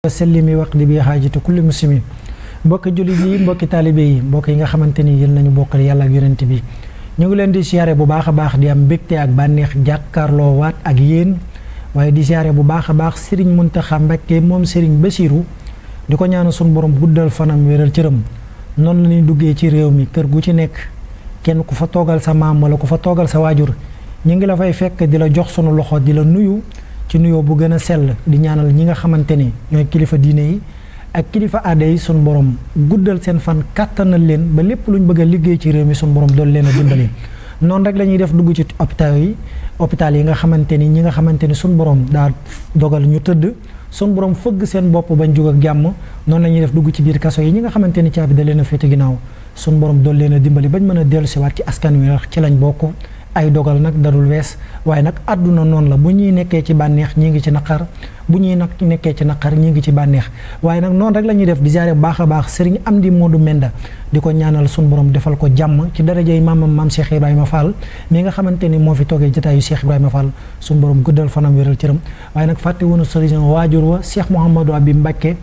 wasallimi waqdi bi xaajatu kulli muslimin mbokki jullit yi mbokki taalibe yi mbokk yi nga xamante ni yéen nañu bokkal yàlla ak yonent bi ñu ngi leen di siyaare bu baax a baax di am mbégte ak bànneex jàkkaarloo waat ak yéen waaye di siyaare bu baax a baax Serigne Mountakha Mbacké moom Serigne Bassirou di ko ñaanal suñu borom guddal fanam wéral cëram noonu la ñuy duggee ci réew mi kër gu ci nekk kenn ku fa toogal sa maam wala ku fa toogal sa waajur ñu ngi la fay fekk di la jox sunu loxo di la nuyu ci nuyoo bu gën a sell di ñaanal ñi nga xamante ni ñooy kilifa diine yi ak kilifa aada yi sunu borom guddal seen fan kàttanal leen ba lépp luñ bëgg a liggéey ci réew mi sunu borom dool leen a dimbali noonu rek la ñuy def dugg ci hôpital yi nga xamante ni ñi nga xamante ni sunu borom daa dogal ñu tëdd sunu borom fëgg seen bopp bañ jug ak jàmm noonu la ñuy def dugg ci biir kaso yi ñi nga xamante ni caabi da leen a féete ginnaaw sunu borom dool leen a dimbali bañ mën a dellu siwaat ci askan wi ci lañ bokk. ay dogal nag darul wees waaye nag àdduna noonu la bu ñuy nekkee ci bànneex ñii ngi ci naqar bu ñuy nag nekkee ci naqar ñii ngi ci bànneex waaye nag noonu rek la ñuy def di jaare bu baax a baax Serigne Amdi Modou Menda di ko ñaanal suñu borom defal ko jàmm ci darajey maam Cheikh Ibrahima Fall mi nga xamante ni moo fi toogee jotaayu Cheikh Ibrahima Fall suñu borom guddal fanam wéral cëram waaye nag fàtte woonu Serigne waajur wa Cheikh Mouhamadou Abi Mbacké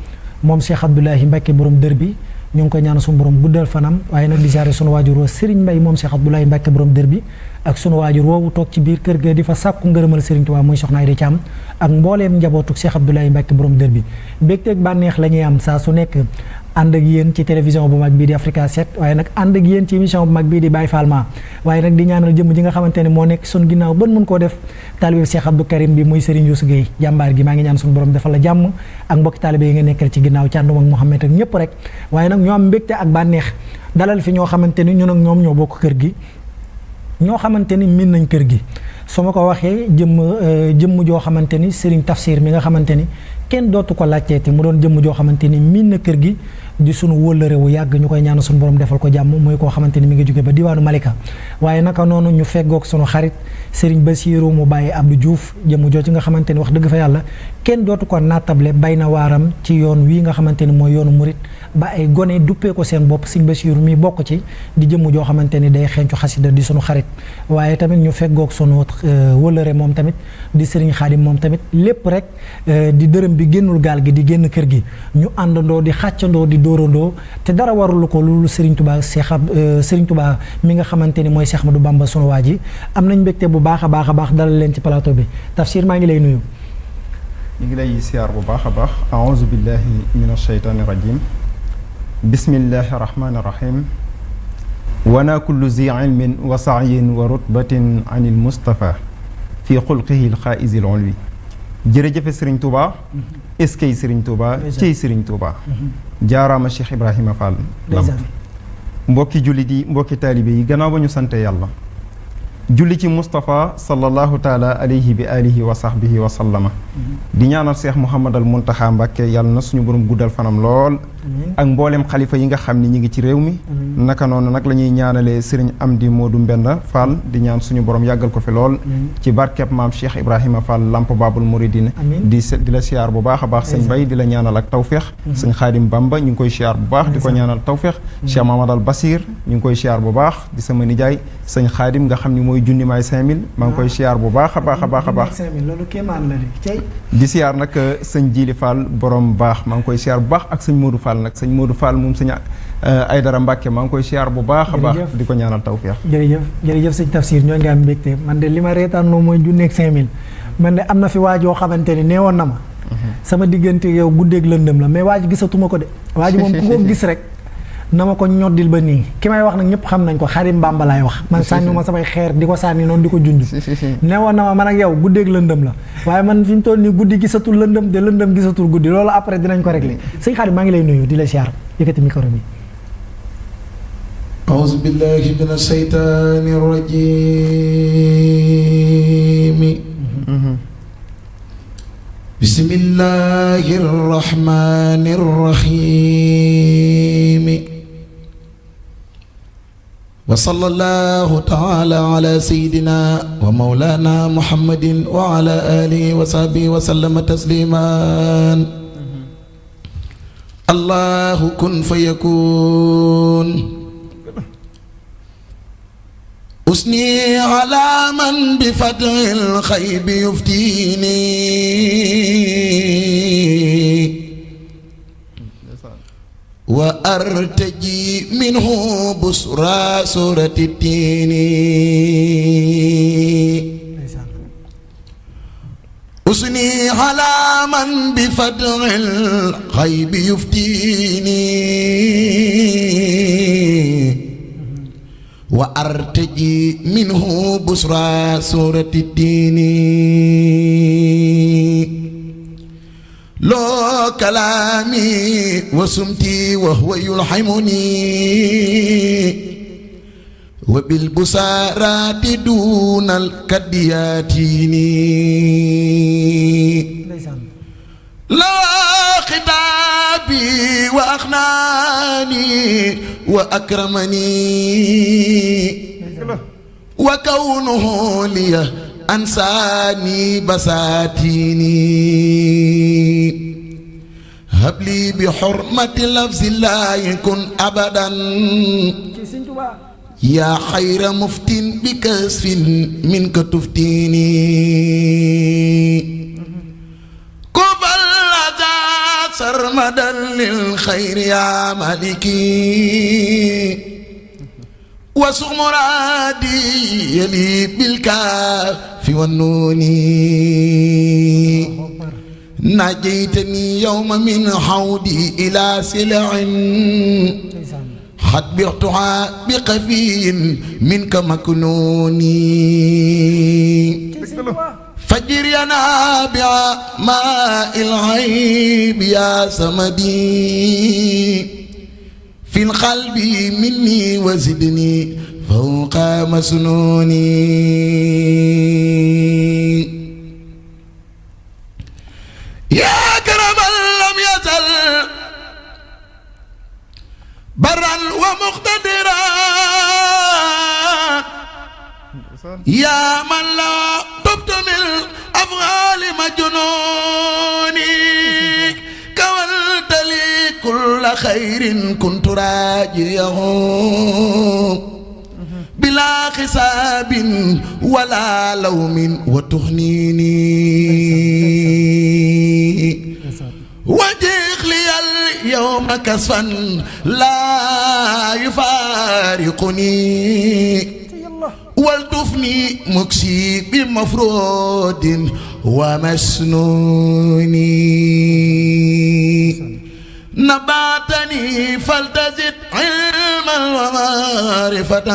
moom Cheikh Abdoulahi Mbacké borom dër bi ñu ngi koy ñaanal suñu borom guddal fanam waaye nag di jaare sunu waajur wa Serigne Mbaye moom Cheikh Abdoulahi Mbacké borom dër bi ak sunu waajur woowu toog ci biir kër ga di fa sàkku ngërëmal Serigne Touba muy soxna Aïda Thiam ak mbooleem njabootu Cheikh Abdoulaye Mbacké borom dër bi mbégteeg bànneex la ñuy am saa su nekk ànd ak yéen ci télévision bu mag bii di Africa 7 waaye nag ànd ak yéen ci émission bu mag bii di Baye Fall Ma waaye nag di ñaanal jëmm ji nga xamante ne moo nekk sun ginnaaw ban mën koo def taalibe Cheikh Abdou Karim bi muy Serigne Youssou Gueye jàmbaar gi maa ngi ñaan suñu borom defal la jàmm ak mbokki taalibe yi nga nekkal ci ginnaaw ci àndum ak Mouhamed ak ñëpp rek waaye nag ñoo am mbégte ak bànneex dalal fi ñoo xamante ni ñun ak ñoom ñoo bokk kër gi ñoo xamante ni miin nañ kër gi su ma ko waxee jëmm joo xamante ni Serigne Tafsir mi nga xamante ni kenn dootu ko laajteeti mu doon jëmm joo xamante ni miin na kër gi di sunu wóllëre wu yàgg ñu koy ñaan suñu borom defal ko jàmm mooy koo xamante ni mi ngi jóge ba diwaanu Malika waaye naka noonu ñu feggoog sunu xarit Serigne Bassirou mu bàyyi Abdou Diouf jëmm joo ci nga xamante ni wax dëgg fa yàlla kenn dootu ko naatable bay na waaram ci yoon wii nga xamante ni mooy yoonu murit ba ay gone duppee ko seen bopp Serigne Bassirou mi bokk ci di jëmm joo xamante ni day xencu xasida di sunu xarit waaye tamit ñu feggoog sunu wóllëre moom tamit di Serigne Khadim moom tamit lépp rek di dërëm bi génnul gaal gi di génn kër gi ñu àndandoo di xàccandoo di dóorandoo te dara warul ko loolu Serigne Touba Serigne Touba mi nga xamante ni mooy Cheikh Ahmadou Bamba sunu waa ji am nañ mbégte bu baax a baax dalal leen ci plateau bi Tafsir maa ngi lay nuyu. ñu ngi lay siyaar bu baax a baax aouzu billahi min ashaytaani rajim bismillahi rahmaani rahim wana kullu zi ilmin wa sa'yin wa rutbatin anil mustafa fi xulqihi lxaaisi l ulwi jërëjëfe Serigne Touba est-ce que Serigne Touba ciy Serigne Touba jaaraama Cheikh Ibrahima Fall mbokki jullit yi mbokki taalibe yi gannaaw ba ñu sante yàlla julli ci Moustapha sallallahu taala alayhi bi alihi wa sahbihi wa sallama di ñaanal Cheikh Mouhamadal Mountakha Mbacké yàlla na suñu borom guddal fanam lool ak mboolem xalifa yi nga xam ni ñi ngi ci réew mi naka noonu nag la ñuy ñaanalee Serigne Amdi Modou Mbenda Fall di ñaan suñu borom yàggal ko fi lool ci barkeb maam Cheikh Ibrahima Fall Lamp Babul Mouridine di la siyaar bu baax a baax sëñ Bay di la ñaanal ak tawféex sëñ Xaadim Bamba ñu ngi koy siyaar bu baax di ko ñaanal tawféex Cheikh Mamadal Basir ñu ngi koy siyaar bu baax di sama nijaay sëñ Xaadim nga xam ni mooy junni maay 5000 maa ngi koy siyaar bu baax a baax di siyaar nag sëñ Jili Fall borom baax maa ngi koy siyaar bu baax ak sëñ Modou Fall nag sëñ Modou Fall moom sëñ Aydara Mbàkke maa ngi koy siyaar bu baax a baax di ko ñaanal tawfeex jërëjëf sëñ Tafsir ñoo ngi am mbégte man de li ma reetaan moom mooy junneeg 5000 man de am na fi waajoo xamante ni neewoon na ma sama diggante yow guddeeg lëndëm la mais waaj gisatuma ko de waaj moom ku ko gis rek na ma ko ñoddil ba nii ki may wax nag ñëpp xam nañ ko Xarim Bamba laay wax man sànni ma samay xeer di ko sànni noonu di ko junj newoon na ma man ak yow guddeeg lëndëm la waaye man fi mu toll nii guddi gisatul lëndëm de lëndëm gisatul guddi loolu après dinañ ko réglé sëñ Xarim maa ngi lay nuyu di la siyaar yëkkati micro bi auzu billahi mina shaytaani rajiim bismillahi rahmaani rahiim wa sallallahu taala ala sayyidina wa mawlana muhammadin wa ala alihi wa sahbihi wa sallama tasliman allahu kun fayakun أثني على من بفتح الخيب يفتيني وأرتجي منه بسرى سورة التين أثني على من بفضل الغيب يفتيني وأرتجي منه بسرى سورة الدين لو كلامي وسمتي وهو يلحمني وبالبصارات دون الكدياتيني لا خطابي وأغناني وأكرمني وكونه لي أنساني بساتيني هب لي بحرمة لفظ الله كن أبدا يا خير مفتن بكسف منك تفتيني كفى الأذى سرمدا للخير يا مالكي وسق مرادي يلي بالكاف والنون نجيتني يوم من حودي إلى سلع حد بعتها بقفي منك مكنوني فجر يا نابع ماء العيب يا سمدي في القلب مني وزدني فوق مسنوني يا كرما لم يزل برا ومقتدرا يا من لا تبت من أفعال مجنوني كولت لي كل خير كنت راجيه بلا حساب ولا لوم وتخنيني وجيخ لي اليوم كسفا لا يفارقني والتفني مكسي بمفرود ومسنوني نباتني فلتزد علما ومعرفة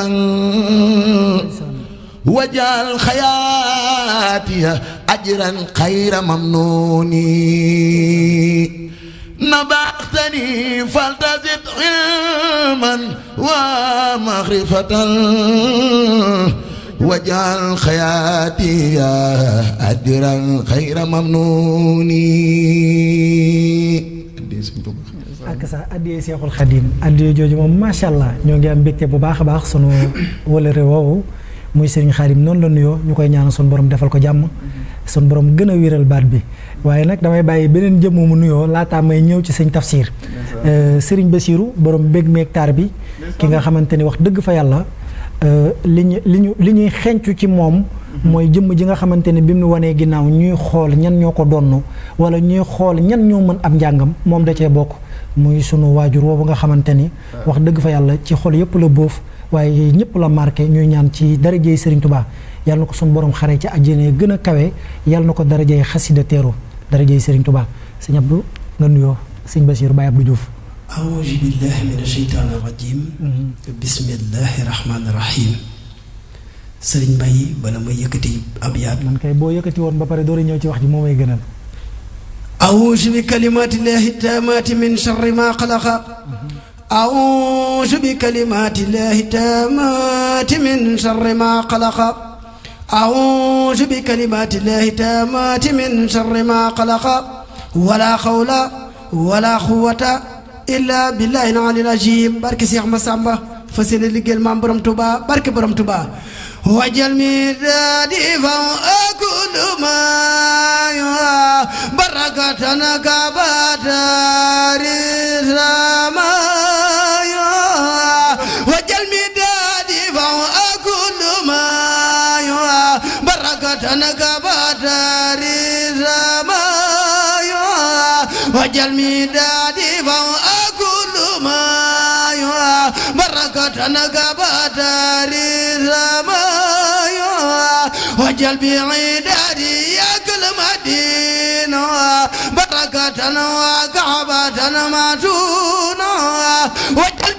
وجعل خياتي أجرا خير ممنوني نبأتني فلتزد علما ومعرفة وجعل خياتي أجرا خير ممنوني ak sa addiyee Seexul Xadiim addiyee jooju moom macha allah ñoo ngi am mbégte bu baax a baax sunu wëlëre woowu muy Serigne Khadim noonu la nuyoo ñu koy ñaanal sunu borom defal ko jàmm sunu borom gën a wéral baat bi waaye nag damay bàyyi beneen jëmm mu nuyoo laataa may ñëw ci sëñ Tafsir Serigne Bassirou borom mbég meeg taar bi ki nga xamante ni wax dëgg fa yàlla li ñuy xencu ci moom mooy jëmm ji nga xamante ne bi mu wanee ginnaaw ñuy xool ñan ñoo ko donn wala ñuy xool ñan ñoo mën ab njàngam moom da cee bokk muy sunu waajur woowu nga xamante ni wax dëgg fa yàlla ci xol yëpp la boof waaye ñëpp la marqué ñuy ñaan ci darajey Serigne Touba yàlla na ko sunu borom xare ci àjjana gën a kawe yàlla na ko darajey xasida teeru darajey Serigne Touba sëñ Abdou nga nuyoo sëñ Bassirou Baye Abdou Diouf. A'uuzu billahi mina shaytaani rajiim. Bismillahi rahmaani rahiim. Sëriñ Baye bala may yëkkati ab yaat. man kay boo yëkkati woon ba pare door a ñëw ci wax ji moo may gënal. أعوذ بكلمات الله التامات من شر ما خلق أعوذ بكلمات الله التامات من شر ما خلق أعوذ بكلمات الله التامات من شر ما خلق ولا حول ولا قوة إلا بالله العلي العظيم بارك شيخ مسامبا فسيل ليغال مام بروم توبا بارك بروم توبا وجل ميدادي فأكل ما بركتنا كباتار السما وجل ميدادي فأكل ما بركتنا كباتار السما وجل وجل مدادي فوق ما بركة نقبت رزما وجل بعدادي يا كل مدينة بركة وكعبة ماتونا وجل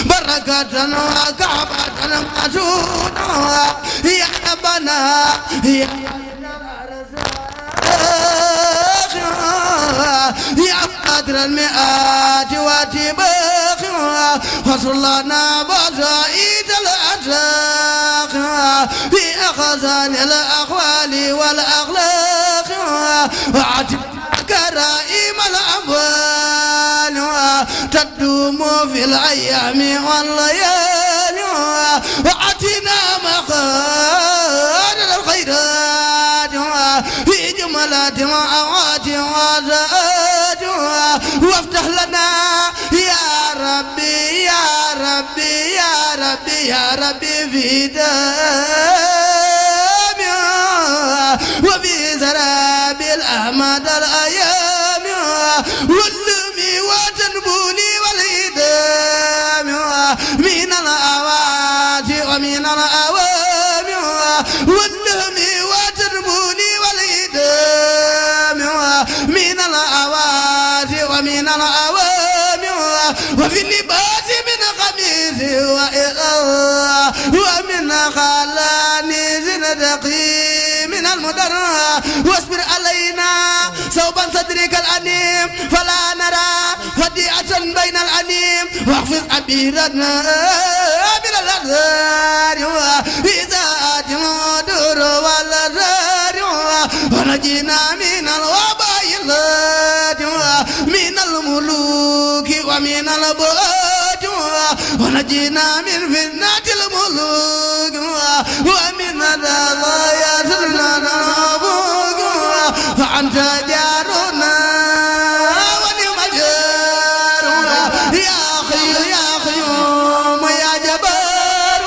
بركة وكعبة ماتونا يا ربنا يا قدر المئات واتباخ وصلنا بزائد الأرزاق في أخزان الأخوال والأخلاق وعتب كرائم الأموال تدوم في الأيام والليالي وعتنا مخارج الخيرات في جملة وأوات وزاد وافتح لنا يا ربي يا ربي يا ربي يا ربي في دام وفي زراب الأحمد الأيام واللمي وتنبولي والإدام من الأوات ومن الأوام واللمي وتنبولي والإدام من الأوات ومن الأوام وفي اللباس من خميس ومن خلاني زندقي من المدر واصبر علينا صوبا صدرك الأنيم فلا نرى فديعة بين الأنيم واخفض عبيرتنا من الأرض إذا أتمدر والأرض ونجينا من الوباء من الملوك ومن البؤات ونجينا من فتنة الملوك ومن الضياء فأنت جارنا ونعم الجار يا خير يا خيوم يا جبار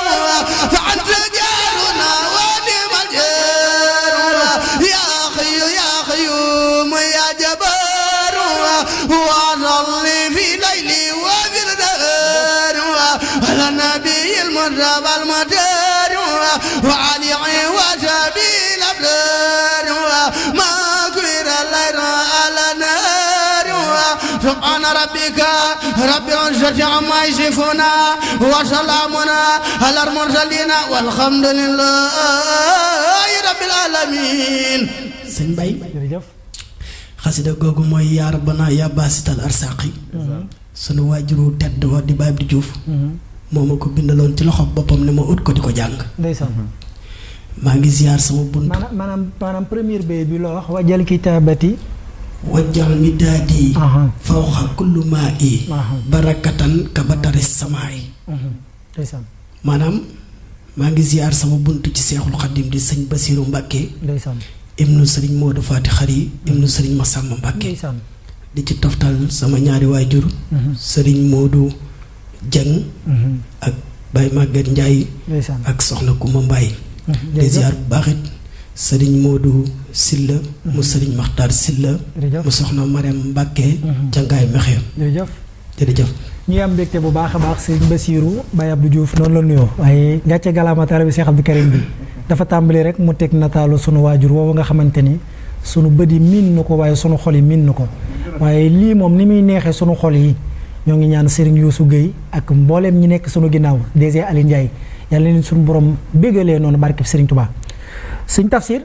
فأنت جارنا ونعم الجار يا خير يا خيوم يا جبار وصلي في ليلي وفي النهار على النبي المرتضى المدار وعلي وصحبه الأبرار ما كبر الليل على النار سبحان ربك رب العزة عما يصفون وسلام على المرسلين والحمد لله رب العالمين. sëñ Baye xasida googu mooy yaa rabbana yaa baasital arsaqi sunu waajuru tedd wa di Baye Abdou Diouf moo ma ko bindaloon ci loxo boppam ne ma ut ko di ko jàng. ndeysaan. maa ngi ziar sama bunt. maanaam première bay bi loo wax wajal kitaabati wajjal midaadi fawqa kullu maa'i barakatan kabatari samaay. ndeysaan. maanaam maa ngi ziar sama bunt ci Seexul Xadim di sëñ Basiru Mbàkke ndeysaan. ibnu sëriñ Moodu Faati Xari ibnu sëriñ Masamba Mbàkke ndeysaan. di ci toftal sama ñaari waajur sëriñ Moodu Jeng ak Baye Maguette Ndiaye ndeysaan. ak soxna Kumba Mbaye di ziar bu baaxit sëriñ Moodu Silla mu sëriñ Maxtaar Silla mu soxna Mariam Mbàkke cangaay mexe jërëjëf. jërëjëf ñuy am mbégte bu baax a baax sëñ Basiru Baye Abdou Diouf noonu la nuyoo waaye gàcce galaama taalibe bi Cheikh Abdou Karim bi dafa tàmbali rek mu teg nataalu sunu waajur woowu nga xamante ni sunu bët yi miin na ko waaye sunu xol yi miin na ko waaye lii moom ni muy neexee sunu xol yi ñoo ngi ñaan Serigne Youssou Gueye ak mbooleem ñi nekk sunu ginnaaw DG Ali Ndiaye yàlla leen sunu borom béggalee noonu barkeb Serigne Touba. sëñ Tafsir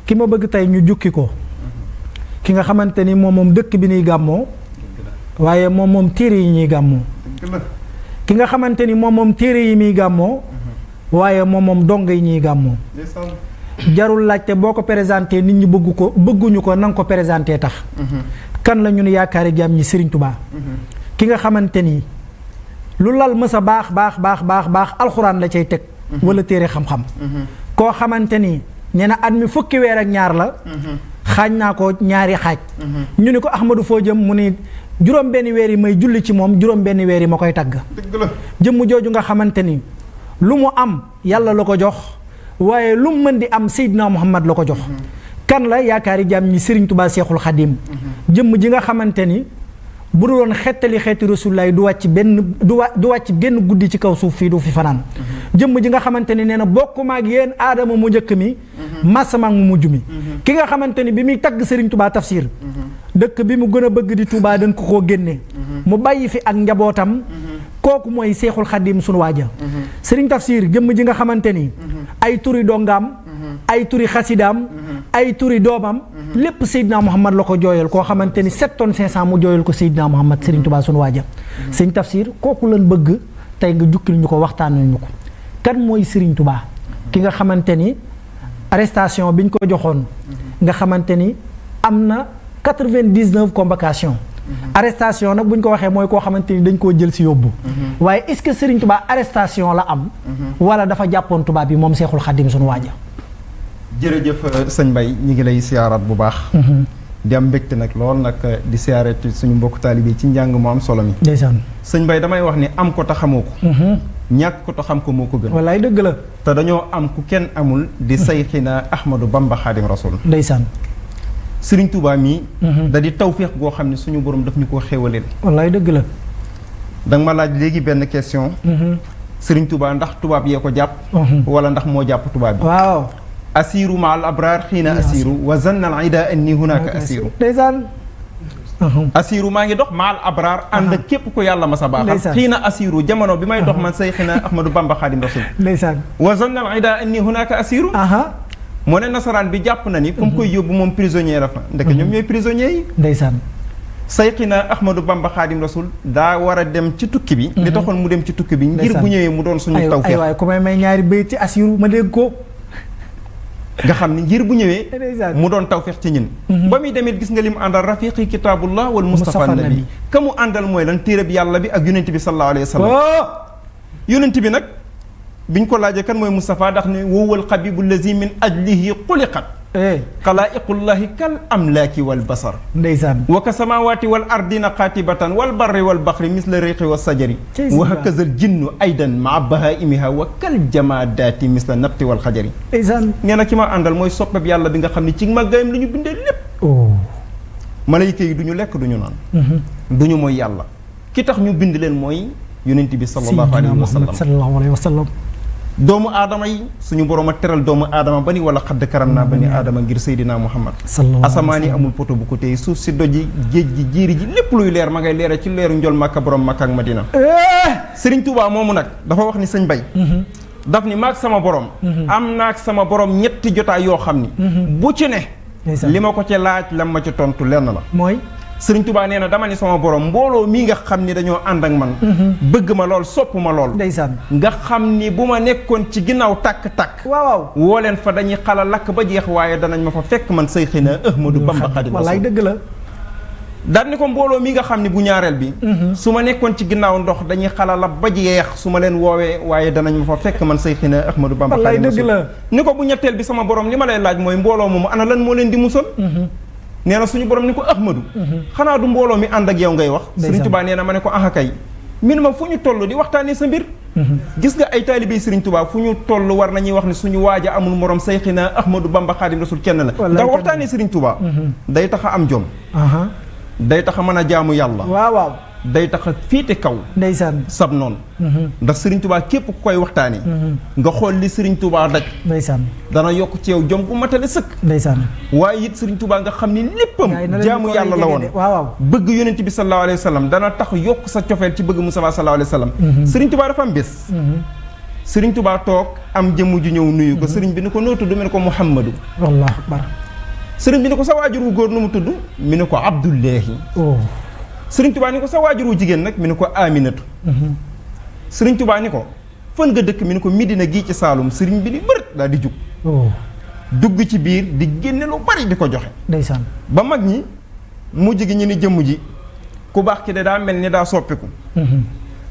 ki ma bëgg tey ñu jukki ko ki nga xamante ni moom dëkk bi ñuy gàmmoo waaye moom téere yi ñuy gàmmoo ki nga xamante ni moom téere yi muy gàmmoo waaye moom dong yi ñuy gàmmoo jarul laajte boo ko présenté nit ñi bëgguñu ko nanga ko présenté tax kan la ñun yaakaari jaam ñi Serigne Touba ki nga xamante ni lu lal mës a baax alxuraan la cay teg wala téere xam-xam koo xamante ni nee na at mi fukki weer ak ñaar la xaaj naa ko ñaari xaaj ñu ni ko Ahmadou foo jëm mu ni juróom benn weer yi may julli ci moom juróom benn weer yi ma koy tagg jëmm jooju nga xamante ni lu mu am yàlla la ko jox waaye lu mu mën di am Seydina Muhammad la ko jox kan la yaakaari jaam ñi Serigne Touba Seexul Xadim jëmm ji nga xamante ni bu dul woon xettali xeeti Rasulullaay du wàcc benn guddi ci kaw suuf fii du fi fanaan jëmm ji nga xamante ni nee na bokkuma ak yéen aadama mu njëkk mi masamaak mu mujj mi ki nga xamante ni bi muy tagg Serigne Touba Tafsir dëkk bi mu gën a bëgg di Touba dañ ko koo génne mu bàyyi fi ak njabootam kooku mooy Seexul Xadim sunu waaja Serigne Tafsir jëmm ji nga xamante ni ay turi dongaam ay turi xasidaam ay turi doomam lépp Seydina Muhammad la ko jooyal koo xamante ni 7 tonnes 500 mu jooyal ko Seydina Muhammad Serigne Touba sunu waaja Serigne Tafsir kooku lan bëgg tey nga jukkil ñu ko waxtaanal ñu ko kan mooy Serigne Touba ki nga xamante ni arrestation biñ ko joxoon nga xamante ni am na 99 convocation arrestation nag buñ ko waxee mooy koo xamante ni dañ koo jël si yóbbu waaye est-ce que Serigne Touba arrestation la am wala dafa jàppoon Touba bi moom Seexul Xadim sunu waaja jërëjëf sëñ Mbaye ñi ngi lay siyaaraat bu baax di am mbégte nag lool nag di siyaare suñu mbokk taalibe ci njàng mu am solo mi ndeysaan sëñ Mbaye damay wax ni am ko te xamoo ko ñàkk ko te xam ko moo ko gën wallaay dëgg la te dañoo am ku kenn amul di sayxina Ahmadou Bamba Xaadim Rasul ndeysaan Serigne Touba mii da di tawféex goo xam ne suñu borom daf ñu ko xéewaleel wallaay dëgg la danga ma laaj léegi benn question Serigne Touba ndax tubaab yee ko jàpp wala ndax moo jàpp tubaab bi waaw asiru ma al abraar xiina asiru wa zanna al ida anni hunaka asiru ndeysaan asiru maa ngi dox ma al abraar ànd ak képp ko yàlla ma sa baaxal xiina asiru jamono bi may dox man sayxina Ahmadou Bamba Xaadim Rasul ndeysaan wa zanna al ida anni hunaka asiru moo ne nasaraan bi jàpp na ni fu mu koy yóbbu moom prisonnier la fa ndeke ñoom ñooy prisonniers yi ndeysaan sayxina Ahmadou Bamba Xaadim Rasul daa war a dem ci tukki bi li taxoon mu dem ci tukki bi ngir bu ñëwee mu doon suñu tawfeex ay waay ku may ñaari bayt ci asiru ma dégg ko nga xam ni ngir bu ñëwee mu doon tawfeex ci ñin ba muy demit gis nga li mu àndal rafiqi kitaabullah wal mustafa nabi ka mu àndal mooy lan téere bi yàlla bi ak yonent bi sallallahu alayhi wa sallam yonent bi nag biñ ko laajee kan mooy Moustapha ndax ne wowal xabibu lazi min ajlihi xuliqat xalaa'iqullahi kal amlaaki wal basar ndeysaan wa ka samawati wal ardina xaatibatan wal barri wal baxri misla riqi wa sajari wa hakazal jinnu aydan maa bahaimiha wa kal jamaadaati misla nabti wal xajari ndeysaan nee na ki ma àndal mooy soppeb yàlla bi nga xam ne ci màggaayam la ñu bindee lépp malayka yi du ñu lekk du ñu naan du ñu mooy yàlla ki tax ñu bind leen mooy yonent bi sallallahu alayhi wa sallam doomu aadama yi suñu borom a teral doomu aadama ba ni wala xadd karam naa ba ni aadama ngir Seydina Muhammad asamaan yi amul poto bu ko téye suuf si doji géej gi jéeri ji lépp luy leer ma ngay leere ci leeru njol Makka borom Makka ak Madina Serigne Touba moomu nag dafa wax ni sëñ Bay daf ni maag sama borom am naag sama borom ñetti jotaay yoo xam ni bu ci ne li ma ko ci laaj la ma ci tontu lenn la mooy Serigne Touba nee na dama ni sama borom mbooloo mii nga xam ni dañoo ànd ak man bëgg ma lool sopp ma lool ndeysaan nga xam ni bu ma nekkoon ci ginnaaw tàkk-tàkk waaw woo leen fa dañuy xala lakk ba jeex waaye danañ ma fa fekk man sayxina Ahmadou Bamba Xaadim Rasul wallaay dëgg la daal ni ko mbooloo mi nga xam ne bu ñaareel bi su ma nekkoon ci ginnaaw ndox dañuy xala la ba jeex su ma leen woowee waaye danañ ma fa fekk man sayxina Ahmadou Bamba Xaadim Rasul dëgg la ni ko bu ñetteel bi sama borom li ma lay laaj mooy mbooloo moomu ana lan moo leen di musal nee na suñu borom ni ko Ahmadou xanaa du mbooloo mi ànd ak yow ngay wax Serigne Touba nee na ma ne ko aha kay min ma fu ñu toll di waxtaanee sa mbir gis nga ay taalibe Serigne Touba fu ñu toll war nañuy wax ne suñu waaja amul morom sayxina Ahmadou Bamba Xaadim Rasul kenn la ndax waxtaanee Serigne Touba day tax a am jom day tax a mën a jaamu yàlla waaw day tax a fiite kaw ndeysaan sab noonu ndax Serigne Touba képp ku koy waxtaanee nga xool li Serigne Touba daj ndeysaan dana yokk ci yow jom gu matale sëkk ndeysaan waaye it Serigne Touba nga xam ni léppam jaamu yàlla la woon waaw bëgg yonent bi sallallahu alayhi wa sallam dana tax yokk sa cofeel ci bëgg Mustafa sallallahu alayhi wa sallam Serigne Touba dafa am bés Serigne Touba toog am jëmm ju ñëw nuyu ko Serigne bi ni ko noo tudd mu ne ko Muhammadu Allahu akbar Serigne bi ni ko sa waajur wu góor nu mu tudd mi ne ko Abdullahi Sëriñ Touba ni ko sa waajuru jigéen nag mi ni ko Aminatu Sëriñ Touba ni ko fan nga dëkk mi ni ko Medina gii ci Saalum sëriñ bi ni bërët daal di jug dugg ci biir di génne lu bari di ko joxe ndeysaan ba mag ñi mujj gi ñu ni jëmm ji ku baax ki de daa mel ni daa soppiku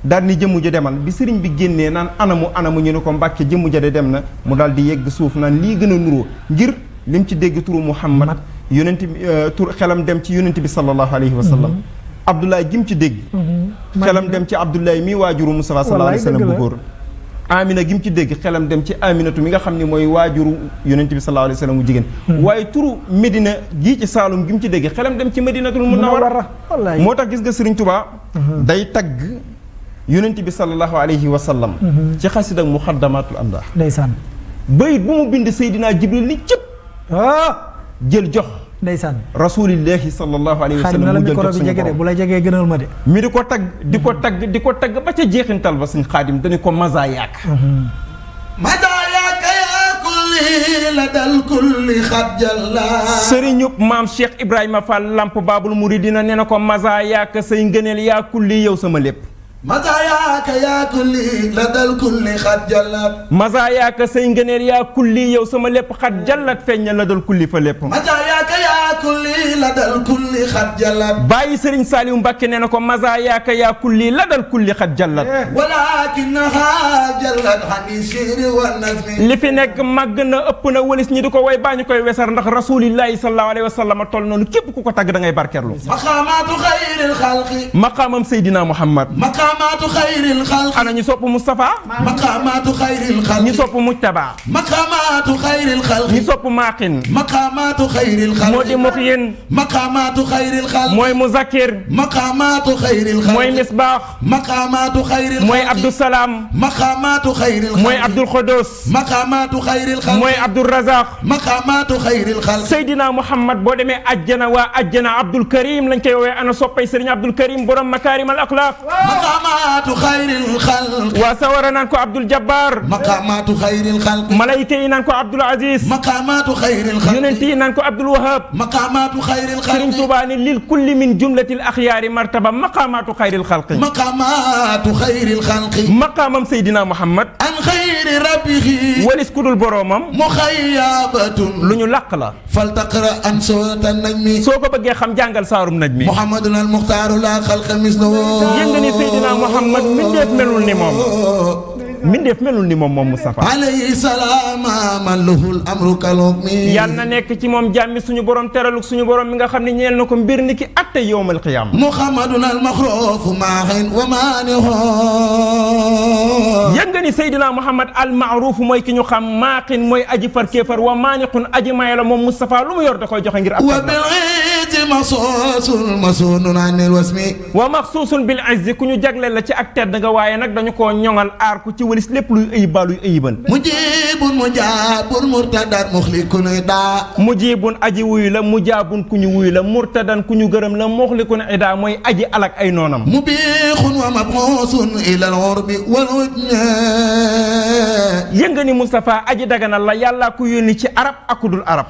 daal ni jëmm ji demal bi sëriñ bi génnee naan anamu ñu ne ko Mbàkke jëmm ja de dem na mu daal di yegg suuf naan lii gën a nuroo ngir lim ci dégg turu Muhammad yonent bi tur xelam dem ci yonent bi sallallahu alayhi wa sallam Abdoulaye jim ci dégg xelam dem ci Abdoulaye mii waajuru Mustafa sallallahu alayhi wa sallam bu góor Amina gi mu ci dégg xelam dem ci Aminatu mi nga xam ne mooy waajuru yonent bi sallallahu alayhi wa sallam mu jigéen waaye turu Medina gii ci Saalum gi mu ci dégg xelam dem ci Medinatul Munawwara moo tax gis nga Sëriñ Tuubaa day tagg yonent bi sallallahu alayhi wa sallam ci xasida Muxaddamatul Amdah ndeysaan bayit bu mu bind Seydina Jibril ni cëpp jël jox ndeysaan rasulillahi sallallahu alayhi wa sallam mu jël jox suñu borom bu la jegee gënal ma de mi di ko tagg di ko tagg di ko tagg ba ca jeexintal ba suñ Xaadim dañu ko maza yaak la dal kulli xajjalla sëriñub maam Cheikh Ibrahima Fall Lamp Baabul Muridina nee na ko maza yaak say ngëneel yaa kulli yow sama lépp mazayaaka yaa kulli la dal kulli xat jallat mazayaaka say ngëneel yaa kulli yow sama lépp xat jallat feeñ na la dal kulli fa lépp mazayaaka yaa kulli la dal kulli xat jallat bàyyi sëriñ Saaliw Mbàkke nee na ko mazayaaka yaa kulli la dal kulli xat jallat walakinaha jallat hani siri wa nazmi li fi nekk màgg na ëpp na wëlis ñi di ko way baa ñu koy wesar ndax rasulillahi sallallahu alayhi wa sallam toll noonu képp ku ko tagg da ngay barkeerlu maqaamaatu xayril xalqi maqaamam Seydina Muhammad maqaamaatu xayril xalqi ana ñu sopp Moustapha maqaamaatu xayril xalqi ñu sopp Mujtaba maqaamaatu xayril xalqi ñu sopp Maqin maqaamaatu xayril xalqi moo di Muxyin maqaamaatu xayril xalqi mooy Muzakkir maqaamaatu xayril xalqi mooy Misbaax maqaamaatu xayril xalqi mooy Abdou Salaam maqaamaatu xayril xalqi mooy Abdul Khodos maqaamaatu xayril xalqi mooy Abdul Razaq maqaamaatu xayril xalqi Seydina Muhammad boo demee ajjana waa ajjana Abdul Karim lañ koy woowee ana soppay Sëriñ Abdul Karim borom makarim al axlaq maqaamaatu xayril xalqi waa sawara naan ko Abdul Jabbar maqaamaatu xayril xalqi malayka yi naan ko Abdul Aziz maqaamaatu xayril xalqi yonent yi naan ko Abdul Wahab maqaamaatu xayril xalqi Sëriñ Tuubaa ni lil kulli min jumlatil axyaari martaba maqaamaatu xayril xalqi maqaamaatu xayril xalqi maqaamam Seydina Muhammad an xayri rabbihi walis kudul boroomam muxayyabatun lu ñu làq la faltaqra an soota najmi soo ko bëggee xam jàngal saarum najmi muhammadun al muxtaaru la xalqa mislahu yëng ni Seydina Muhammad mindeef melul ni moom mindeef melul ni moom Moustapha alayhi salaama man lahul amru kalukmi yàlla na nekk ci moom jàmmi suñu borom teraluk suñu borom mi nga xam ne ñeel na ko mbir ni ki atte yowmal qiyaama muhammadun al maxruufu maahin wa maanihu yëng ni Seydina Muhammad al maaruuf mooy ki ñu xam maaqin mooy aji far kéefar wa maaniqun aji maye la moom Moustapha lu mu yor da koy joxe ngir wa bil izzi maxsuusun masuunun anil wasmi wa maxsuusun bil izzi ku ñu jagleel la ci ak tedd nga waaye nag dañu koo ñoŋal aar ku ci wëlis lépp luy ëyibaa luy ëyiban mujibun mujaabun murtadan muxlikun ida mujibun aji wuyu la mujaabun ku ñu wuyu la murtadan ku ñu gërëm la muxlikun ida mooy aji alak ay noonam mubiixun wa mabxuusun ila al urbi wal ujma yënga ni Moustapha aji daganal la yàlla ku yónni ci arab ak ku dul arab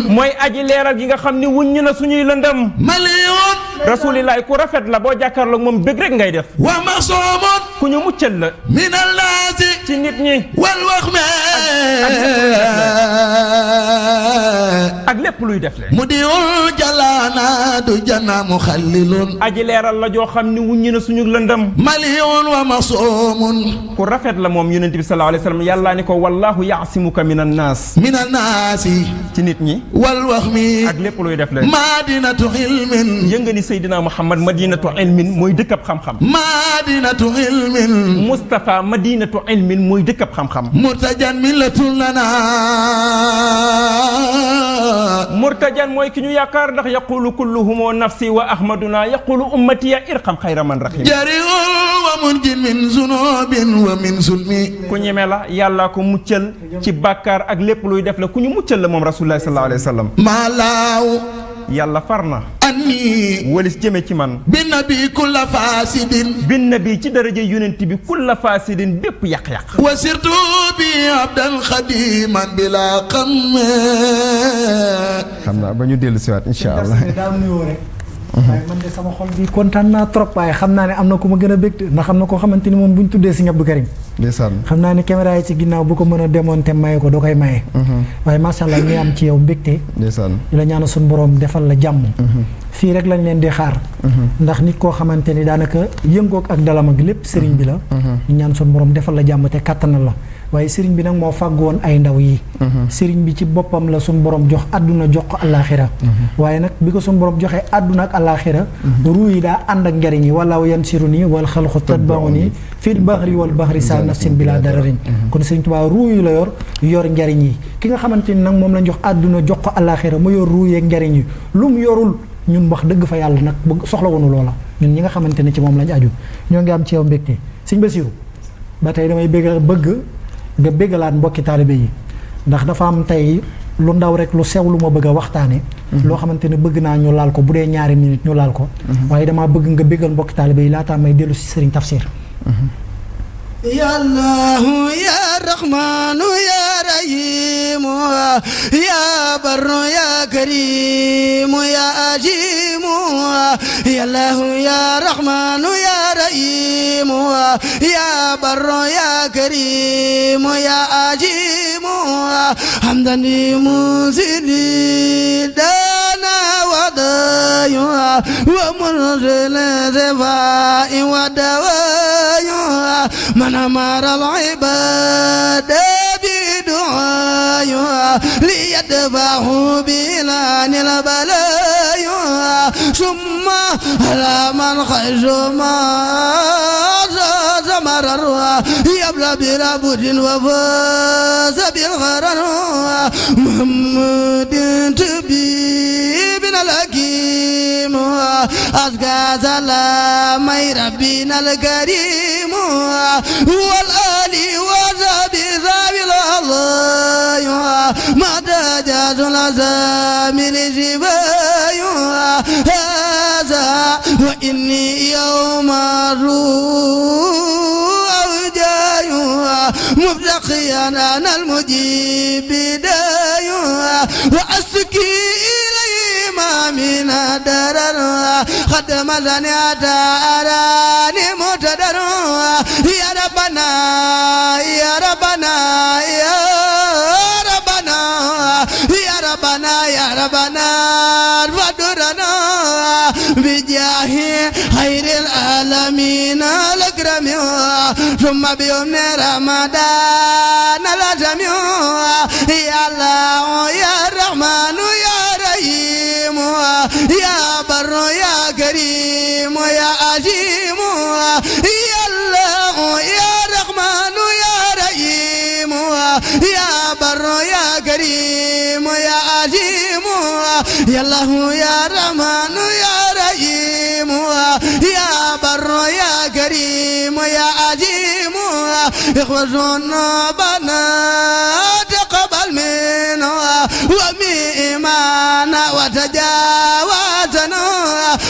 mooy aji leeral gi nga xam ni wuññi na suñuy lëndëm maliyoon rasulillahi ku rafet la boo jàkkaarloog moom bëgg rek ngay def wa maxsuumun ku ñu muccal la min allaasi ci nit ñi wal waxme ak lépp luy def le mu diwul jalaana du jana muxallilun aji leeral la joo xam ni wuññi na suñu lëndëm maliyoon wa maxsuumun ku rafet la moom yonent bi sallallahu alayhi wa sallam yàllaa ni ko wallahu yaasimuka min annaas min annaasi ci nit ñi wal waxmi ak lépp luy def le madinatu ilmin yënga ni Seydina Muhammad madinatu ilmin mooy dëkkab xam-xam madinatu ilmin Moustapha madinatu ilmin mooy dëkkab xam-xam murtajan millatun lana murtajan mooy ki ñu yaakaar ndax yaqulu kulluhumu nafsi wa ahmaduna yaqulu ummatiya irqam xayra man rahim jariul wa munjin min zunubin wa min zulmi ku ñeme la yàlla ko muccal ci bàkkaar ak lépp luy def la ku ñu muccal la moom rasulullah sallallahu alayhi wa sallam maalaaw yàlla far na anni walis jëme ci man bi nabi kulla fasidin bin nabi ci daraja yonent bi kulla fasidin bépp yàq-yàq wa sirtu bi abdan xadiman bila xam naa ba ñu dellu siwaat insha allah waaye man de sama xol bi kontaan naa trop waaye xam naa ne am na ku ma gën a bég ndax am na koo xamante ni moom bu ñu tuddee Sëriñ Abdou Karim ndeysaan xam naa ne caméra yi ci ginnaaw bu ko mën a démonter maye ko doo koy maye waaye macha allah ñu am ci yow mbégte ndeysaan di la ñaanal suñu borom defal la jàmm fii rek lañ leen di xaar ndax nit koo xamante ni daanaka yëngoog ak dalam ak lépp sëriñ bi la ñu ñaan suñu borom defal la jàmm te kàttanal la waaye sëriñ bi nag moo fàggoon ay ndaw yi sëriñ bi ci boppam la suñ borom jox àdduna jox ko àllaaxira waaye nag bi ko suñ borom joxee àdduna ak àllaaxira ruu yi daa ànd ak njariñ yi walaaw yansiru nii wal xalqu tatba'u nii fil bahri wal bahri saa nafsin bila dararin kon sëriñ Tuubaa ruu yi la yor njariñ yi ki nga xamante ni nag moom lañ jox àdduna jox ko àllaaxira mu yor ruu yeeg njariñ yi lu mu yorul ñun wax dëgg fa yàlla nag bëgg soxla wonu loola ñun ñi nga xamante ne ci moom lañ aju ñoo ngi am ci yow mbégte sëñ Basiru ba tey damay bëgg nga béggalaat mbokki taalibe yi ndax dafa am tey lu ndaw rek lu sew lu ma bëgg a waxtaane loo xamante ne bëgg naa ñu laal ko bu dee 2 minutes ñu laal ko waaye damaa bëgg nga béggal mbokki taalibe yi laataa may dellu si sëriñ Tafsir يا الله يا رحمن يا رحيم يا بر يا كريم يا عظيم يا الله يا رحمن يا رحيم يا بر يا كريم يا عظيم حمدا لمنزلي دانا ودايا ومنزل زفاء ودوايا من أمر العباد بدعاء ليدفعه بلان البلايا ثم على من خير ما مرر يبلى بلا بد وفاز بالغرر محمد تبيبنا الحكيم أزكى سلام ربنا الكريم والآل وصحبه ذوي الله ما تجاز العزام لجباي هذا وإني يوم مبتقيا أنا المجيب دايا وأسكي إليه ما من درر خدم زنياتا أراني متدر يا ربنا يا ربنا يا ربنا يا ربنا يا ربنا فدرنا بجاه خير العالمين الأكرم ثم بيوم رمضان الأجمع يا الله يا رحمن يا رحيم يا بر يا كريم يا عظيم يا الله يا رحمن يا رحيم يا بر يا كريم يا عظيم يا الله يا رحمن يا رحيم يا بر يا كريم يا عظيم اخوتنا بنا تقبل منا وميمانا وتجاوزنا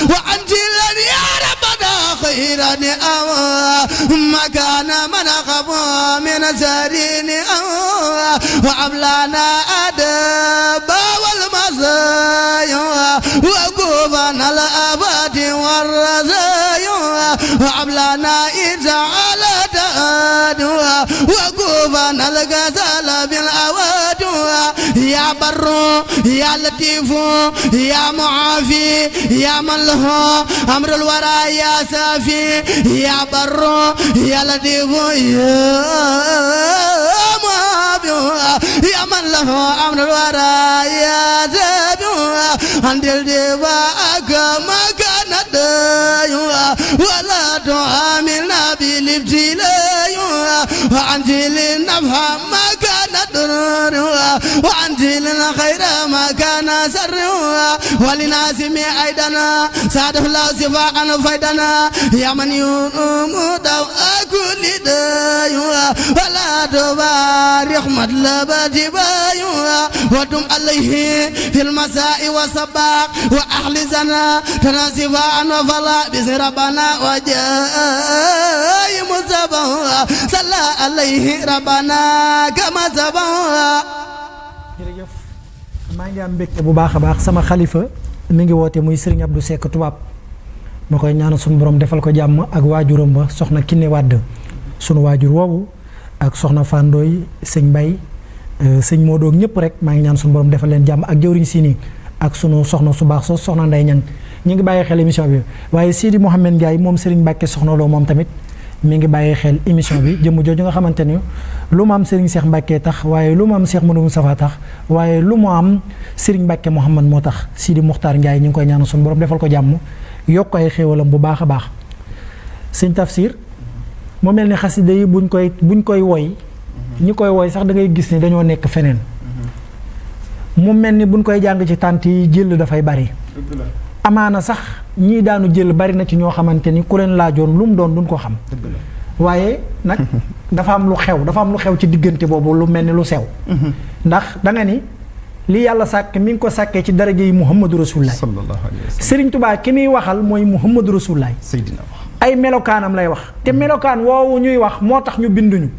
وانزلنا يا ربنا خيرا او مكان من خف من سرين او وعملنا ادب والمزايا وقوفنا الابد والرزايا وعملنا إجعال دادوا وقوفنا الغزال بالأواد يا بر يا لطيف يا معافي يا من له أمر الورى يا سافي يا بر يا لطيف يا معافي يا من له أمر الورى يا سافي عند الدواء كما كان الدايا ولا تعاملنا بالابتلاء وعنزل النفع ما كان ضرر وعنزل الخير ما كان سر ولناسم أيدنا سعد الله صفاء فيدنا يا من يوم دواء كل داء ولا تبارك مطلب جباي ودم عليه في المساء والصباح وأحلزنا تناسفا وفلا بسم ربنا وجاء مصابه صلى عليه ربنا كما صباه. jërëjëf maa ngi am mbégte bu baax a baax sama xalifa mi ngi woote muy Serigne Abdou Seck tubaab ma koy ñaanal sunu borom defal ko jàmm ak waajuram ba soxna Kiné Wade sunu waajur woowu ak soxna Fandoy sëñ Mbay sëñ Modou ak ñëpp rek maa ngi ñaan sunu borom defal leen jàmm ak jëwriñ Sini ak sunu soxna su baax so soxna Ndey Ñang ñu ngi bàyyi xel émission bi waaye Sidi Mouhamed Ndiaye moom Serigne Mbacke soxna loo moom tamit mi ngi bàyyi xel émission bi jëmm jooju nga xamante ni lu mu am Serigne Cheikh Mbacke tax waaye lu mu am Cheikh Modou Moustapha tax waaye lu mu am Serigne Mbacke Mouhamad moo tax Sidi Muxtaar Ndiaye ñu ngi koy ñaanal suñu borom defal ko jàmm yokk ay xéewalam bu baax a baax sëñ Tafsir mu mel ni xasida yi buñ koy woy ñi koy woy sax da ngay gis ni dañoo nekk feneen mu mel ni buñ koy jàng ci tànt yi jël dafay bari amaana sax ñii daanu jël bari na ci ñoo xamante ni ku leen laajoon lu mu doon duñ ko xam waaye nag dafa am lu xew ci diggante boobu lu mel ni lu sew ndax da nga ni li yàlla sàkk mi ngi ko sàkkee ci daraja yi Muhammadu Rasulullah Sëriñ Tubaa ki muy waxal mooy Muhammadu Rasulullah ay melokaanam lay wax te melokaan woowu ñuy wax moo tax ñu binduñu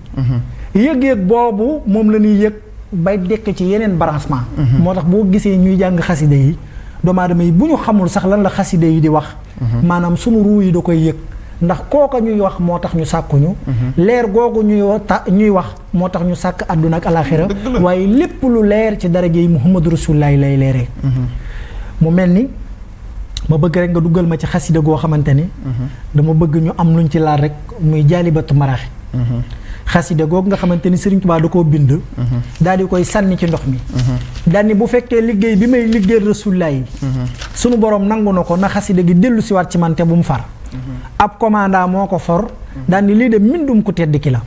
yëg-yëg boobu moom la ñuy yëg bay dekk ci yeneen branchement moo tax boo gisee ñuy jàng xaside yi doomu aadama yi bu ñu xamul sax lan la xaside yi di wax maanaam sunu ruu yi da koy yëg ndax kooka ñuy wax moo tax ñu sàkkuñu leer googu ñuy wax moo tax ñu sàkk àdduna ak alaxira waaye lépp lu leer ci daraja yi Muhammadu Rasulullah lay leeree mu mel ni ma bëgg rek nga duggal ma ci xasida goo xamante ni dama bëgg ñu am luñ ci laal rek muy jaalibatu maraaxi xasida googu nga xamante ni Serigne Touba da koo bind daal di koy sànni ci ndox mi daal ni bu fekkee liggéey bi may liggéey Rasulullah yi sunu borom nangu na ko na xasida gi dellu si waat ci man te bu mu far ab commandant moo ko for daal ni lii de mbindum ku tedd ki la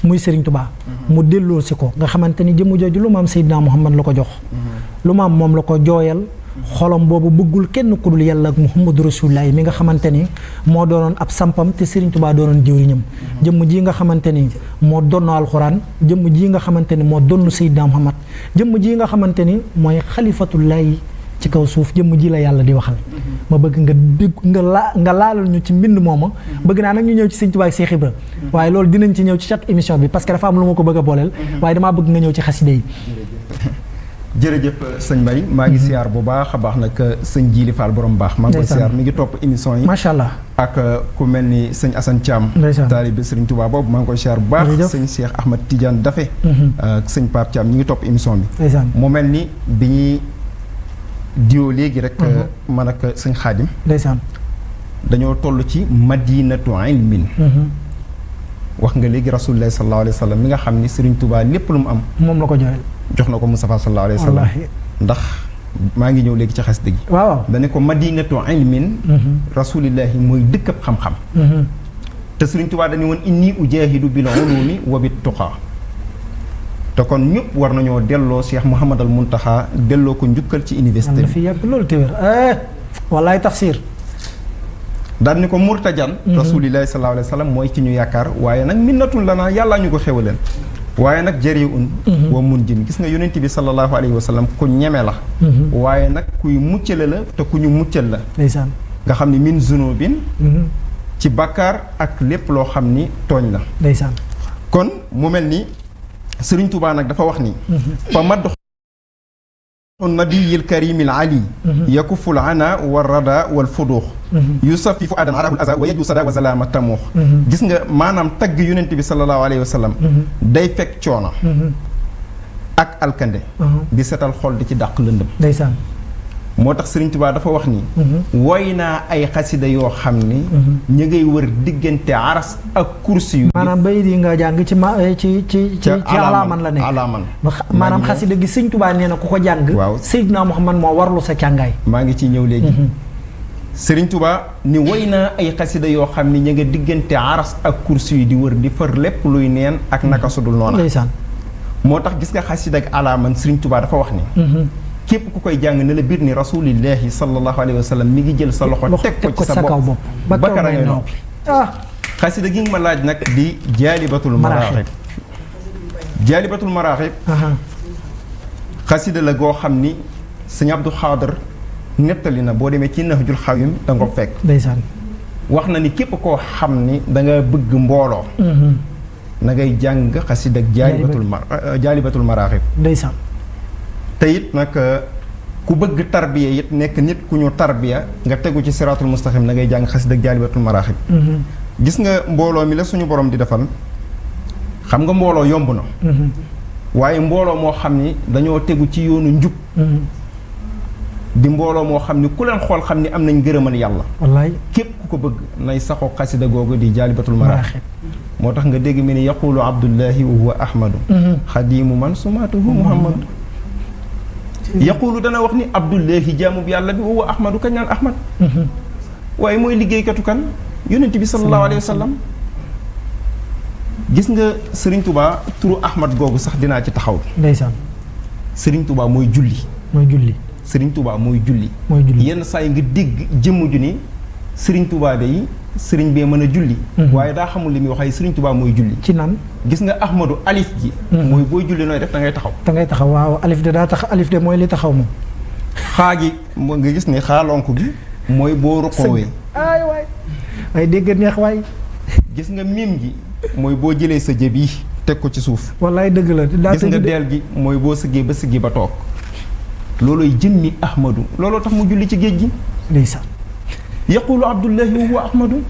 muy Serigne Touba mu delloo si ko nga xamante ni jëmu jooju lu ma am Seydina Muhammad la ko jox lu ma am moom la ko jooyal xolam boobu bëggul kenn ku dul yàlla ak Muhammadu Rasulullah mi nga xamante ni moo doonoon ab sampam te Serigne Touba doonoon jëwriñam jëmm ji nga xamante ni moo donn alxuraan jëmm ji nga xamante ni moo donn Seydina Muhammad jëmm ji nga xamante ni mooy xalifatullahi ci kaw suuf jëmm ji la yàlla di waxal ma bëgg nga dégg nga laalal ñu ci mbind mooma bëgg naa nag ñu ñëw ci Serigne Touba ak Cheikh Ibra waaye loolu dinañ ci ñëw ci chaque émission bi parce que dafa am lu ma ko bëgg a booleel waaye damaa bëgg nga ñëw ci xaside yi jërëjëf sëñ Mbaye maa ngi siyaar bu baax a baax nag sëñ Jili Fall borom baax maa ngi koy siyaar mi ngi topp émission yi macha allah ak ku mel ni sëñ Assane Thiam taalibe Sëriñ Touba boobu maa ngi koy siyaar bu baax sëñ Cheikh Ahmad Tidiane Dafe ak sëñ Pape Thiam ñi ngi topp émission bi mu mel ni bi ñuy diwoo léegi rek man ak sëñ Xaadim dañoo toll ci madinatu ilmin wax nga léegi Rasulullah sallallahu alayhi wa sallam mi nga xam ni Sëriñ Touba lépp lu mu am moom la ko joxeel jox na ko Mustafa sallallahu alayhi wa sallam ndax maa ngi ñëw léegi ci xasida gi waaw dane ko madinatu ilmin rasulillahi mooy dëkkab xam-xam te Sëriñ Tuubaa dañu woon inni ujahidu bil ulumi wa bit tuqa te kon ñëpp war nañoo delloo Cheikh Mouhamadal Muntaxa delloo ko njukkal ci université fi yàgg loolu te wér wallaay tafsir daal ni ko murtajan rasulillahi sallallahu alayhi wa sallam mooy ci ñu yaakaar waaye nag minnatun lana yàllaa ñu ko xewaleen waaye nag jëri wa mun jin gis nga yonent bi sallallahu alayhi wa sallam ku ñeme la waaye nag kuy muccale la te ku ñu muccal la ndeysaan nga xam ni min zunubin ci bàkkaar ak lépp loo xam ni tooñ la ndeysaan kon mu mel ni Sëriñ Tuubaa nag dafa wax ni fa madd nabiyil karimil ali yakuful ana wa rada wal fuduux yusafifu adan arahul aza wa yaju sada wa zalama tamuux gis nga maanaam tagg yonent bi sallallahu alayhi wa sallam day fekk coono ak alkande di setal xol di ci dàq lëndëm ndeysaan moo tax Sëriñ Tuubaa dafa wax ni woy naa ay xasida yoo xam ni ñu ngay wër diggante aras ak kursi yu maanaam bayit yi nga jàng ci alaaman la nekk alaaman maanaam xasida gi Sëriñ Tuubaa nee na ku ko jàng waaw Seydina Muhammad moo warlu sa càngaay maa ngi ciy ñëw léegi Sëriñ Tuubaa ni woy naa ay xasida yoo xam ni ñu nga diggante aras ak kursi yi di wër di fër lépp luy neen ak naka sudul noona ndeysaan moo tax gis nga xasida ak alaaman Sëriñ Tuubaa dafa wax ni képp ku koy jàng ne la biir ni rasulillahi sallallahu alayhi wa sallam mi ngi jël sa loxo teg ko ci sa bopp ba kara ngay noppi xasida gi nga ma laaj nag di jaalibatul maraaxib jaalibatul maraaxib xasida la goo xam ni sëñ Abdou Xaadir nettali na boo demee ci Nahjul Xawim da nga ko fekk ndeysaan wax na ni képp koo xam ni da nga bëgg mbooloo na ngay jàng xasida ak jaalibatul maraaxib ndeysaan te it nag ku bëgg tarbiya it nekk nit ku ñu tarbiya nga tegu ci siraatul mustaqim na ngay jàng xasida ak jaalibatul maraaxib gis nga mbooloo mi la suñu borom di defal xam nga mbooloo yomb na waaye mbooloo moo xam ni dañoo tegu ci yoonu njub di mbooloo moo xam ni ku leen xool xam ni am nañ ngërëmal yàlla. wallaay képp ku ko bëgg nay saxoo xasida googu di jaalibatul maraaxib. moo tax nga dégg mi ni yaqulu abdullahi wa huwa ahmadu. xadimu man sumaatuhu muhammadu. yaqulu dana wax ni abdullahi jaamu bi yàlla bi wa huwa ahmadu kañ naan ahmad. waaye mooy liggéeykatu kan yonent bi sallallahu alayhi wa sallam. gis nga Serigne Touba turu ahmad googu sax dinaa ci taxaw. ndeysaan. Serigne Touba mooy julli. mooy julli. Serigne Touba mooy julli. mooy julli yenn saa yi nga dégg jëmm ju ni Serigne Touba day Serigne bee mën a julli. waaye daa xamul li muy wax ay Serigne Touba mooy julli. ci nan gis nga ahmadu alif ji. mooy booy julli nooy def da ngay taxaw. da ngay taxaw waaw alif de daa tax alif de mooy li taxaw moom. xaa gi moo nga gis ne xaalonk gi mooy boo ruqoowee. ay waay ay dégg neex waay. gis nga miim gi mooy boo jëlee sa jëb yi teg ko ci suuf. wallaay dëgg la daa gis nga deel gi mooy boo sëggee ba sëggee ba toog. loolooy jëmmi ahmadu looloo tax mu julli ci géej gi. ndeysaan. yaqulu abdullahi wa huwa ahmadu.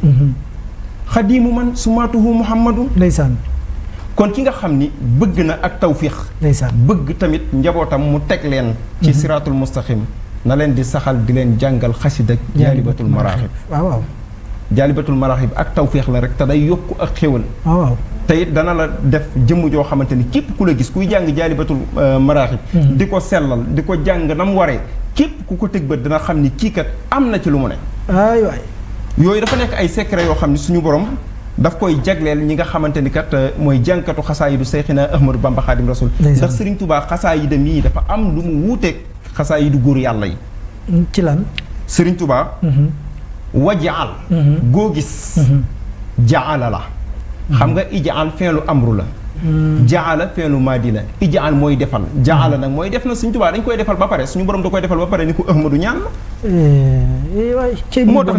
xadimu man sumaatuhu muhammadu. ndeysaan. kon ki nga xam ni bëgg na ak tawfiix. ndeysaan. bëgg tamit njabootam mu teg leen. ci siraatul mustaqim na leen di saxal di leen jàngal xasida jaalibatul maraaxib. waaw waaw. jaalibatul maraaxib ak tawfiix la rek te day yokk ak xéwal. waaw waaw. te it dana la def jëmm joo xamante ni képp ku la gis kuy jàng jaalibatul maraaxib. di ko sellal di ko jàng na mu waree képp ku ko tëg bët dina xam ni kii kat am na ci lu mu ne. ay waay. yooyu dafa nekk ay secret yoo xam ne suñu borom daf koy jagleel ñi nga xamante ni kat mooy jànkatu xasaayidu Seyxina Ahmadu Bamba Xaadim Rasul. ndax Serigne Touba xasaayidam yi dafa am lu mu wuuteeg xasaayidu góor yàlla yi. ci lan. Serigne Touba. wajaal. goo gis. jaala la. xam nga ijaal feelu amru la. jaala feelu maadi la ijaal mooy defal jaala nag mooy def na Serigne Touba dañ koy defal ba pare suñu borom da koy defal ba pare ni ko Ahmadu ñaan la. moo tax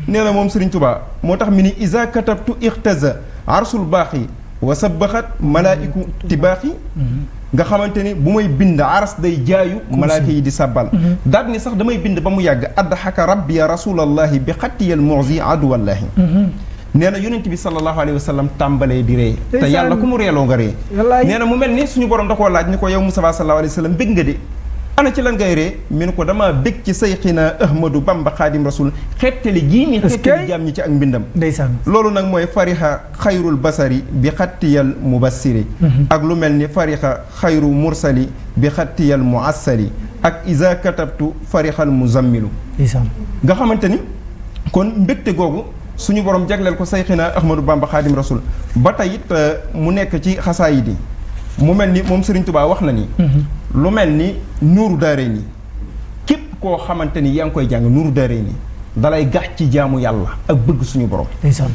nee na moom Serigne Touba moo tax mi ni isa katabtu ixtaza arsul baaxi wa sabaxat malaa'iku tibaaxi nga xamante ni bu may bind aras day jaayu malaaka yi di sàbbal daal ni sax damay bind ba mu yàgg addaxaka rabbiya rasulallahi bi xattiyal muzi aduwallahi nee na yonent bi sallallahu alayhi wa sallam tàmbalee di ree te yàlla ku mu reeloo nga ree nee na mu mel ni suñu borom da koo laaj ni ko yow Mustafa sallallahu alayhi wa sallam bég nga de ana ci lan ngay ree mi ne ko dama bég ci sayxina Ahmadu Bamba Xaadim Rasul xettali gii mi xettali jaam ñi ci ak mbindam ndeysaan loolu nag mooy farixa xayrul basari bi xattiyal mubassiri ak lu mel ni farixa xayru mursali bi xattiyal muassali ak isa katabtu farixal muzammilu ndeysaan nga xamante ni kon mbégte googu suñu borom jagleel ko sayxina Ahmadu Bamba Xaadim Rasul ba tey it mu nekk ci xasaayid yi mu mel ni moom Serigne Touba wax na ni lu mel ni nuuru daaree ni képp koo xamante ni yaa ngi koy jàng nuuru daaree ni dalay gàx ci jaamu yàlla ak bëgg suñu borom. ndeysaan.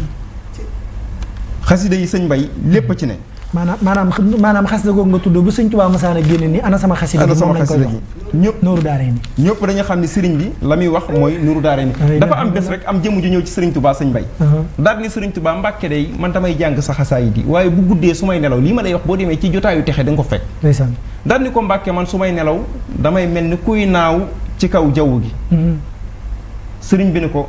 xasida yi sëñ Mbay lépp ci ne. maanaam xasida googu nga tudd bu sëñ Touba masaana génne ni ana sama xasida gi moom lañ koy wax ñëpp nuuru daaree ni ñëpp dañu xam ni sëriñ bi la muy wax mooy nuuru daaree ni dafa am bés rek am jëmu ju ñëw ci Serigne Touba sëñ Mbay daal ni Serigne Touba Mbàkke day man damay jàng sa xasaayid yi waaye bu guddee su may nelaw lii ma lay wax boo demee ci jotaayu texe da nga ko fekk. ndeysaan. daal ni ko Mbàkke man su may nelaw damay mel ni kuy naaw ci kaw jaww gi. sëriñ bi ni ko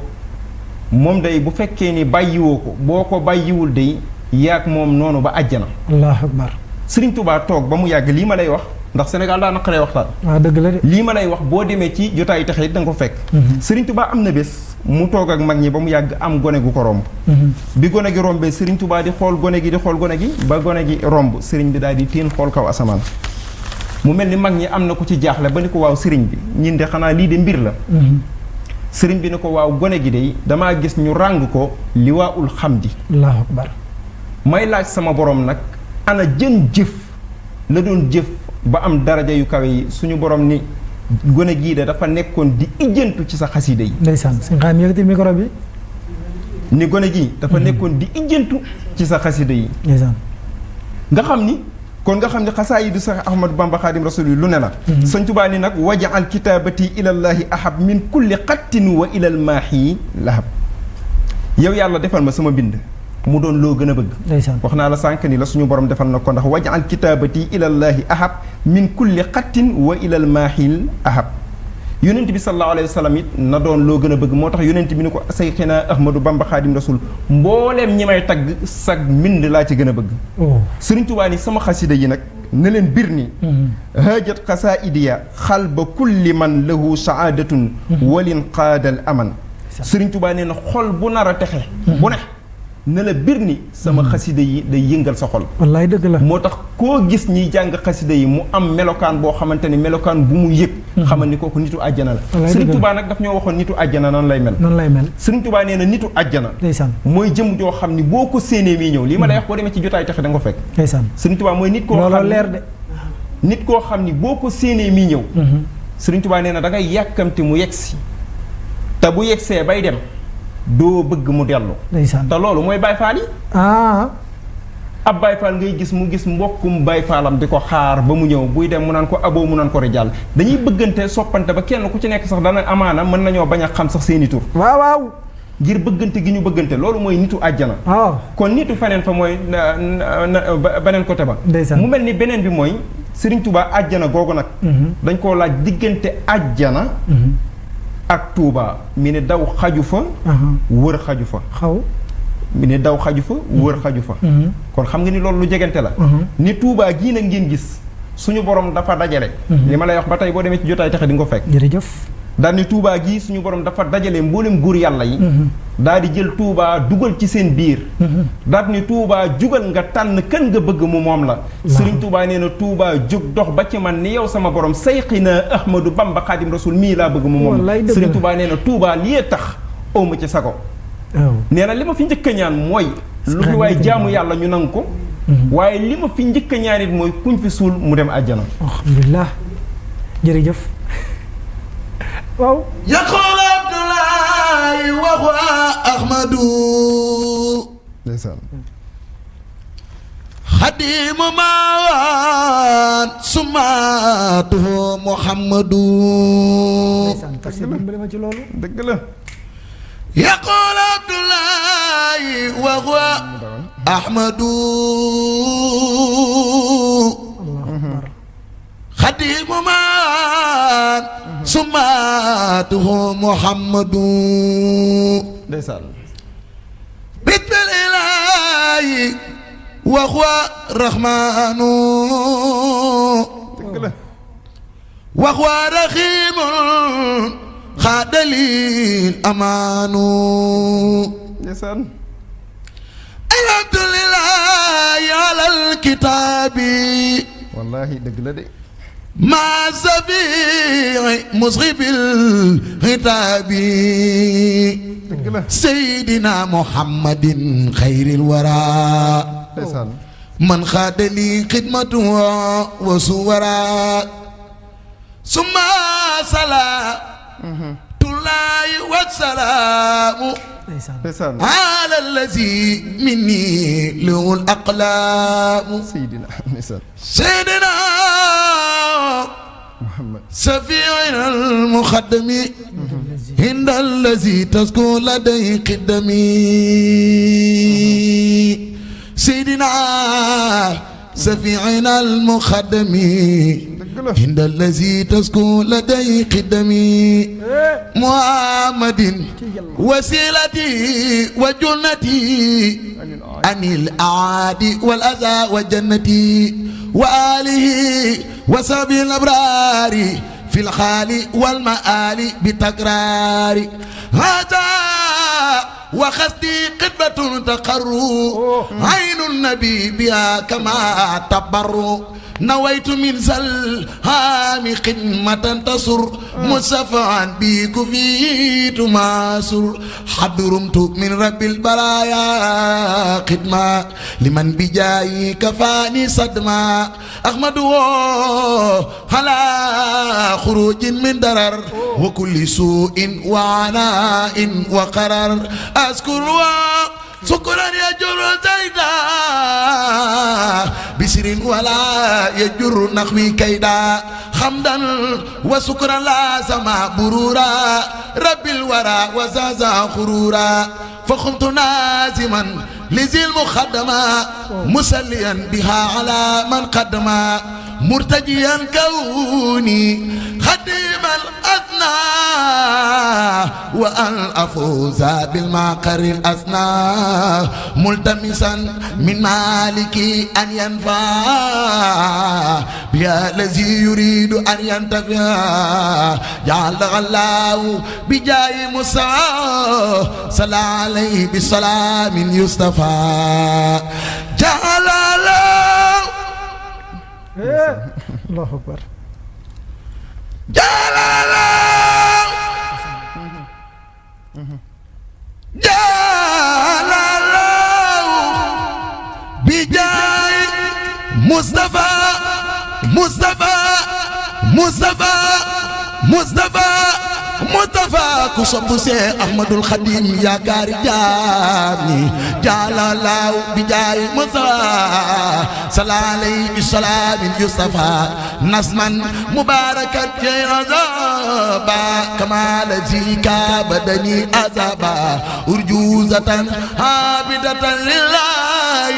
moom day bu fekkee ni bàyyiwoo ko boo ko bàyyiwul day yaag moom noonu ba àjjana. allahu akbar. Serigne Touba toog ba mu yàgg lii ma lay wax ndax Sénégal daa naqaree waxtaan. waaw dëgg la de. lii ma lay wax boo demee ci jotaayu texe it da nga ko fekk. Serigne Touba am na bés mu toog ak mag ñi ba mu yàgg am gone gu ko romb. bi gone gi rombee Serigne Touba di xool gone gi di xool gone gi ba gone gi romb Serigne bi daal di teen xool kaw asamaan. mu mel ni mag ñi am na ku ci jaaxle ba ni ko waaw Serigne bi ñun de xanaa lii de mbir la. Serigne bi ni ko waaw gone gi de damaa gis ñu ràng ko liwaaul xamdi. allahu akbar. may laaj sama borom nag ana jën jëf la doon jëf ba am daraja yu kawe yi suñu borom ni gone gii de dafa nekkoon di ijjantu ci sa xasida yi. ndeysaan sëñ Xaam yëkkati micro bi. ni gone gii dafa nekkoon di ijjantu ci sa xasida yi. ndeysaan. nga xam ni kon nga xam ni xasaayidu sa Ahmadu Bamba Xaadim Rasul yi lu ne la. Sëñ Tuubaa ni nag wajaal kitaabati ilallaahi ahab min kulli xattin wa ilal maahi lahab yow yàlla defal ma sama bind mu doon loo gën a bëgg. ndeysaan. wax naa la sànq ni la suñu borom defal na ko ndax wajaal kitaabati ilallaahi ahab min kulli xattin wa ilal maahil ahab yonent bi sallallahu alayhi wa sallam it na doon loo gën a bëgg moo tax yonent bi ni ko Sayxina Ahmadou Bamba Xaadim Rasul mbooleem ñi may tagg sag mbind laa ci gën a bëgg Sëriñ Tuubaa ni sama xasida yi nag na leen bir ni haajat xasaidiya xalba kulli man lahu saadatun walin qaadal aman Sëriñ Tuubaa nee na xol bu nar a texe bu ne na la bir ni sama xasida yi day yëngal sa xol wallaay dëgg la moo tax koo gis ñiy jàng xasida yi mu am melokaan boo xamante ni melokaan bu mu yëg xamal ni kooku nitu àjjana la Sëriñ Tuubaa nag daf ñoo waxoon nitu àjjana nan lay mel Sëriñ Tuubaa nee na nitu àjjana mooy jëm joo xam ni boo ko séenee miy ñëw lii ma lay wax boo demee ci jotaay taxe da nga ko fekk Sëriñ Tuubaa mooy nit koo xam leer de nit koo xam ni boo ko séenee miy ñëw Sëriñ Tuubaa nee na da ngay yàkkamti mu yegsi te bu yegsee bay dem doo bëgg mu dellu te loolu mooy Baay Faal yi ab Baay Faal ngay gis mu gis mbokkum Baay Faalam di ko xaar ba mu ñëw buy dem mu naan ko aboo mu naan ko rijal dañuy bëggante soppante ba kenn ku ci nekk sax dana amaana mën nañoo bañ a xam sax seeni tur waaw ngir bëggante gi ñu bëggante loolu mooy nitu àjjana kon nitu feneen fa mooy beneen côté ba mu mel ni beneen bi mooy Sëriñ Tuubaa àjjana googu nag dañ koo laaj diggante àjjana ak Touba mi ne daw xaju fa wër xaju fa mi ne daw xaju fa wër xaju fa kon xam nga ni loolu lu jegante la ni Touba gii nag ngeen gis suñu borom dafa dajale li ma lay wax ba tey boo demee ci jotaay taxe di nga ko fekk jërëjëf daal ni Touba gii suñu borom dafa dajale mboolem góor yàlla yi daal di jël Touba dugal ci seen biir daal ni Touba jugal nga tànn kan nga bëgg mu moom la Sëriñ Touba nee na Touba jug dox ba ci man ni yow sama borom Sayxina Ahmadou Bamba Xaadim Rasul mii laa bëgg mu moom la Sëriñ Touba nee na Touba lii tax awma ci sago nee na li ma fi njëkk a ñaan mooy lu fi waaye jaamu yàlla ñu nangu ko waaye li ma fi njëkk a ñaan it mooy kuñ fi suul mu dem àjjana alhamdulilah jërëjëf waaw yaqul Abdoulaye waxu Ahmadu ndeysaan xadimu mawaan sumaatuhu Muhammadu ma ci loolu dëgg la yaqul Abdoulaye waxu Ahmadu xadimu mawaan sumaatuhu Muhammadu ndeysaan bismillaahi wa huwa rahmaanu dëgg la wa huwa rahiimun xaadalil amaanu ndeysaan alhamdulillaahi alal kitaabi wallaahi dëgg la de ما سبيع مصغب الهتاب سيدنا محمد خير الورى من خاد لي خدمته وصورا ثم صلاة الله والسلام على الذي مني له الأقلام سيدنا محمد سفيعنا المخدم عند الذي تذكر لديه قدمي سيدنا سفيعنا المخدم عند الذي تذكر لديه قدمي محمد وسيلتي وجنتي عن الأعادي والأذى وجنتي وآله وصحبه الأبرار في الحال والمآل بتكرار هذا وخذتي قبة تقر عين النبي بها كما تبر نويت من زلهام خدمة تصر مصفعا بيك فيت ماسر حضرمت من رب البرايا خدمة لمن بجاي كفاني صدمة أحمد على خروج من درر وكل سوء وعناء وقرر أذكر شكرا يجر زيدا بسر ولا يجر نخوي كيدا حمدا وشكرا لازم برورا رب الورى وزازا خرورا فخمت نازما لذي المخدمة مسليا بها على من قدما مرتجيا كوني خديم الأذنى وأن أفوز بالمقر الأسنى ملتمسا من مالكي أن ينفع بها الذي يريد أن ينتفع جعل الله بجاي موسى صلى عليه بسلام يصطفى جعل الله الله أكبر جعل الله جعل الله بجاي مصطفى مصطفى مصطفى مصطفى مصطفى كصب سي أحمد الخديم يا كاري جامي جعل الله بجاي مصطفى صلى عليه بالسلام يصطفى نسما مباركا يا عذابا كما لزيكا بدني عذابا أرجوزة عابدة لله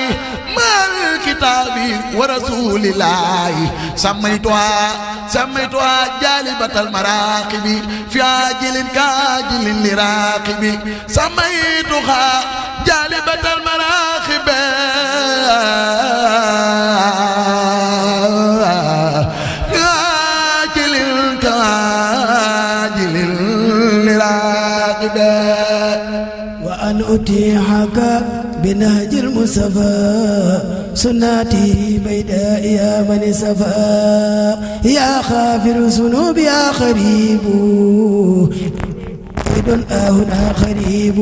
مع الكتاب ورسول الله سميتها جالبة المراقب في عاجل كاجل لراقب سميتها جالبة المراقب في عاجل كاجل لراقب وأن أتيحك بنهج المصطفى سنتي بيداء يا من سفا يا غافر الذنوب يا قريب هنا قريب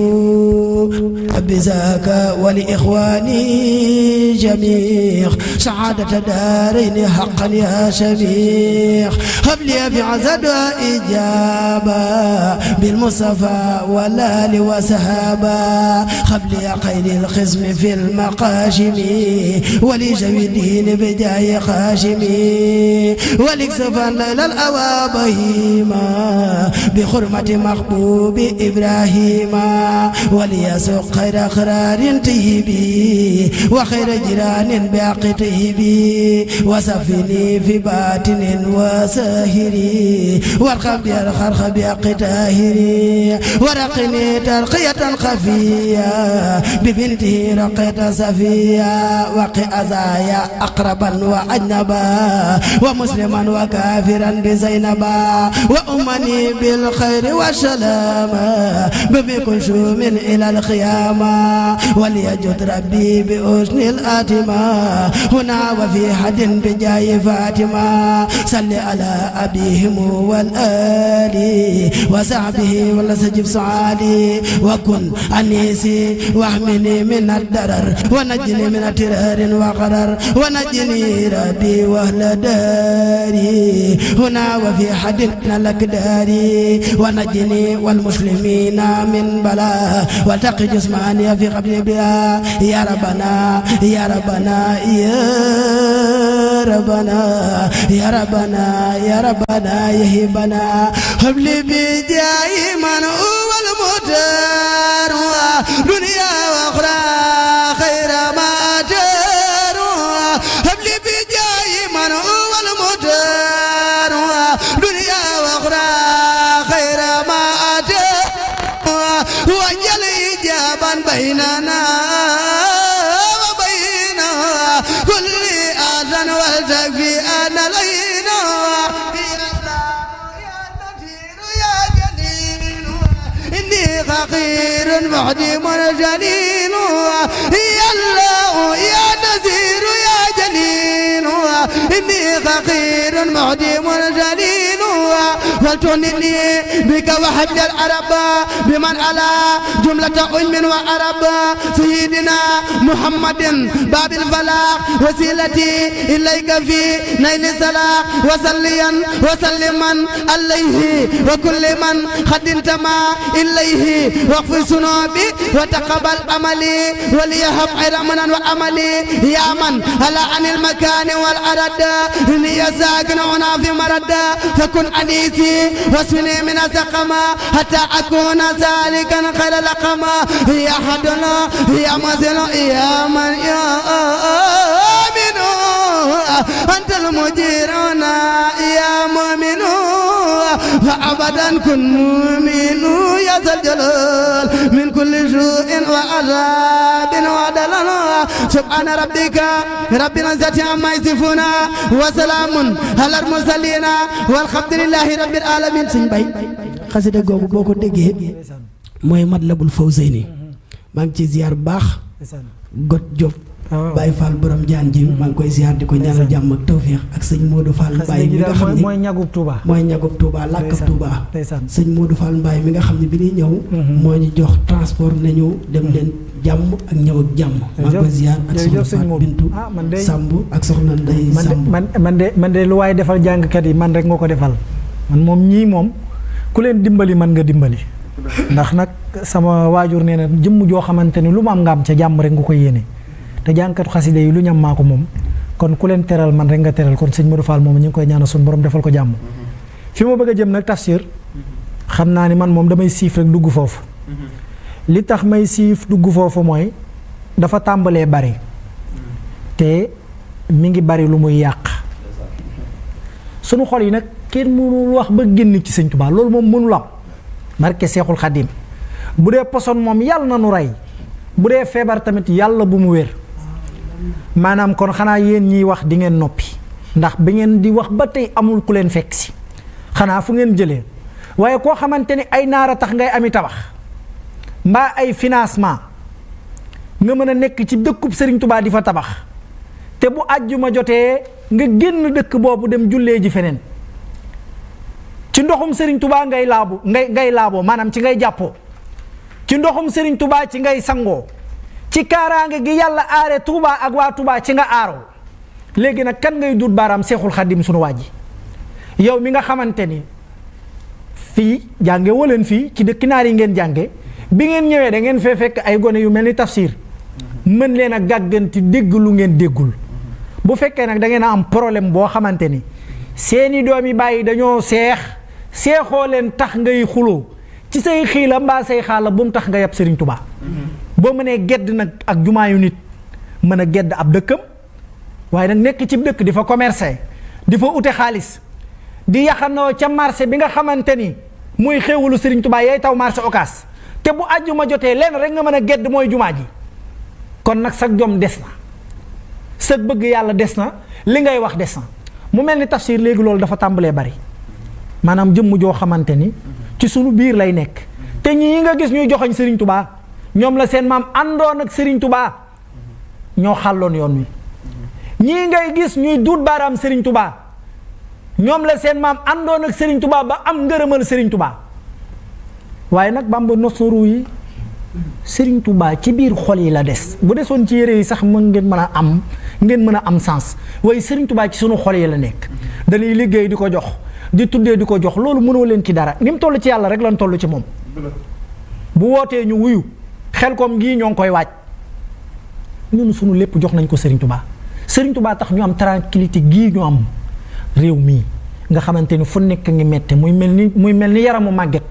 بذاك ولإخواني جميع سعادة دارين حقا يا شميخ هب لي في عزد إجابة بالمصطفى والآل وسهابا هب لي قيد الخصم في المقاشم ولجوي الدين بجاي خاشمي ولكسفا ليلى الأوابهيما بحرمة محبوب إبراهيم وليسوق خير قرار طيبي وخير جيران باق طيبي وسفني في باطن وساهري وارخم بالخرخ باق تاهري ورقني ترقية خفية ببنته رقية صفية وقي أزايا أقربا وأجنبا ومسلما وكافرا بزينبا وأمني بالخير والسلامة بكل شوم إلى القيامة وليجد ربي بأسن الآتمة هنا وفي حد بجاي فاطمة صل على أبيهم والآل وصحبه ولسجب سعالي وكن أنيسي واحمني من الضرر ونجني من اضطرار وقرر ونجني ربي وأهل داري هنا وفي حد لك داري ونجني والمسلمين من بلاء والتقي جسماني في قبل بها يا ربنا يا ربنا يا ربنا يا ربنا يا ربنا يهبنا هب لي بجاي من هو المختار دنيا واخرى خير ما اتر هب لي بجاي من هو المختار دنيا واخرى خير ما اتر وجل اجابا بيننا وبين كل اذى والتكفي ان لينا فقير معدم جليل يا الله يا نذير يا جليل إني فقير معدم جليل ولتغنني بك وحبل العرب بمن على جملة علم وعرب سيدنا محمد باب الفلاح وسيلتي إليك في نيل الصلاح وصليا وسلما عليه وكل من قد انتمى إليه واغفر ذنوبي وتقبل عملي وليهب خير منا وعملي يا من هلا عن المكان والعدد إني ساكن هنا في مرد فكن أنيسي واسمني من السقما حتى أكون سالكا خير لقما يا حدنا يا مزل يا من يا آمن أنت المجيرنا يا مؤمن أبدا كن مؤمن يا ذا الجلال من كل سوء وعذاب ودلال سبحان ربك رب العزة عما يصفون وسلام على المرسلين والحمد لله رب العالمين sëñ Bay xasida googu boo ko déggee mooy Matlabul Fawzayni maa ngi ci ziar bu baax got Diop Baye Fall borom jaan ji maa ngi koy ziar di ko ñaanal jàmm ak tawféex ak sëñ Modou Fall Mbaye mi nga xam ne mooy ñagub Touba làkkab Touba sëñ Modou Fall Mbaye mi nga xam ne bi ñuy ñëw moo ñu jox transport nañu dem leen jàmm ak ñëw ak jàmm maa ngi koy ziar ak soxna Fatou Bintu Samb ak soxna Ndey Samb man de lu waaye defal jàngkat yi man rek nga ko defal man moom ñii moom ku leen dimbali man nga dimbali ndax nag sama waajur nee na jëmm joo xamante ni lu mu am nga am ca jàmm rek nga ko yéene te jàngkatu xasida yi lu ñam maa ko moom kon ku leen teral man rek nga teral kon sëñ Modou Fall moom ñu ngi koy ñaanal suñu borom defal ko jàmm fi ma bëgg a jëm nag tafsir xam naa ni man moom damay siif rek dugg foofu li tax may siif dugg foofu mooy dafa tàmbalee bari te mi ngi bari lu muy yàq sunu xol yi nag kenn mënul wax ba génn ci sëñ Tuubaa loolu moom mënul am barke Seexul Xadim bu dee poson moom yàlla na nu rey bu dee feebar tamit yàlla bu mu wér maanaam kon xanaa yéen ñiy wax di ngeen noppi ndax bi ngeen di wax ba tey amul ku leen fekk si xanaa fu ngeen jëlee waaye koo xamante ni ay naara tax ngay ami tabax mbaa ay financement nga mën a nekk ci dëkkub Sëriñ Tubaa di fa tabax te bu àjjuma jotee nga génn dëkk boobu dem jullee ji feneen ci ndoxum Sëriñ Tubaa ngay laaboo maanaam ci ngay jàppoo ci ndoxum Sëriñ Tubaa ci ngay sangoo ci kaaraange gi yàlla aare Touba ak waa Touba ci nga aaroo léegi nag kan ngay dut baaraam Seexul Xadim sunu waa ji yow mi nga xamante ni fii jànge waleen fii ci dëkk naar yi ngeen jànge bi ngeen ñëwee da ngeen fee fekk ay gone yu mel ni tafsir mën leen a gàgganti dégg lu ngeen déggul bu fekkee nag da ngeen a am problème boo xamante ni seeni doomi bàyyi dañoo seexoo leen tax ngay xuloo ci say xiila mbaa say xaala bu mu tax nga yab Sëriñ Tubaa boo mënee gedd nag ak jumaayu nit mën a gedd ab dëkkam waaye nag nekk ci dëkk di fa commercer di fa ute xaalis di yaxanoo ca marché bi nga xamante ni muy xéewalu Sëriñ Tubaa yay taw marché Ocass te bu àjjuma jotee leen rek nga mën a gedd mooy jumaa ji kon nag sag jom des na sag bëgg yàlla des na li ngay wax des na mu mel ni tafsir léegi loolu dafa tàmbalee bari maanaam jëmm joo xamante ni ci sunu biir lay nekk te ñii nga gis ñuy joxoñ Sëriñ Tubaa ñoom la seen maam àndoon ak Sëriñ Tubaa ñoo xàlloon yoon wi ñii ngay gis ñuy duut baaraam Sëriñ Tubaa ñoom la seen maam àndoon ak Sëriñ Tubaa ba am ngërëmal Sëriñ Tubaa waaye nag Bamba nosoru yi Sëriñ Tubaa ci biir xol yi la des bu desoon ci yére yi sax ngeen mën a am sens waaye Sëriñ Tubaa ci sunu xol yi la nekk dañuy liggéey di ko jox di tuddee di ko jox loolu mënoo leen ci dara ni mu toll ci yàlla rek lan toll ci moom bu wootee ñu wuyu xel koom gii ñoo ngi koy waaj ñun sunu lépp jox nañ ko Sëriñ Tubaa Sëriñ Tubaa tax ñu am tranquillité gii ñu am réew mii nga xamante ni fu nekk ngi mette muy mel ni yaramu màgget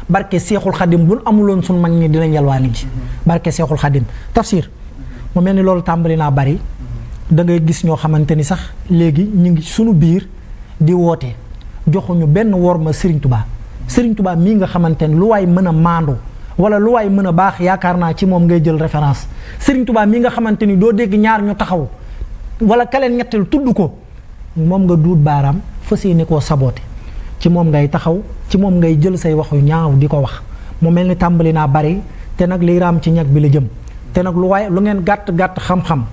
barke Seexul Xadim bu amuloon sunu mag ñi dinañ yalwaani ji barke Seexul Xadim tafsir mu mel ni loolu tàmbali naa bari da ngay gis ñoo xamante ni sax léegi ñu ngi sunu biir di woote joxuñu benn worma Sëriñ Tubaa Sëriñ Tubaa mii nga xamante ni lu waay mën a maandu wala lu waay mën a baax yaakaar naa ci moom ngay jël référence Sëriñ Tubaa mii nga xamante ni doo dégg ñaar ñu taxaw wala kaleen ñetteel tudd ko moom nga duut baaraam fas yéene koo saboote ci moom ngay taxaw ci moom ngay jël say wax yu ñaaw di ko wax mu mel ni tàmbali naa bari te nag liy raam ci ñag bi la jëm te nag lu ngeen gàtt xam-xam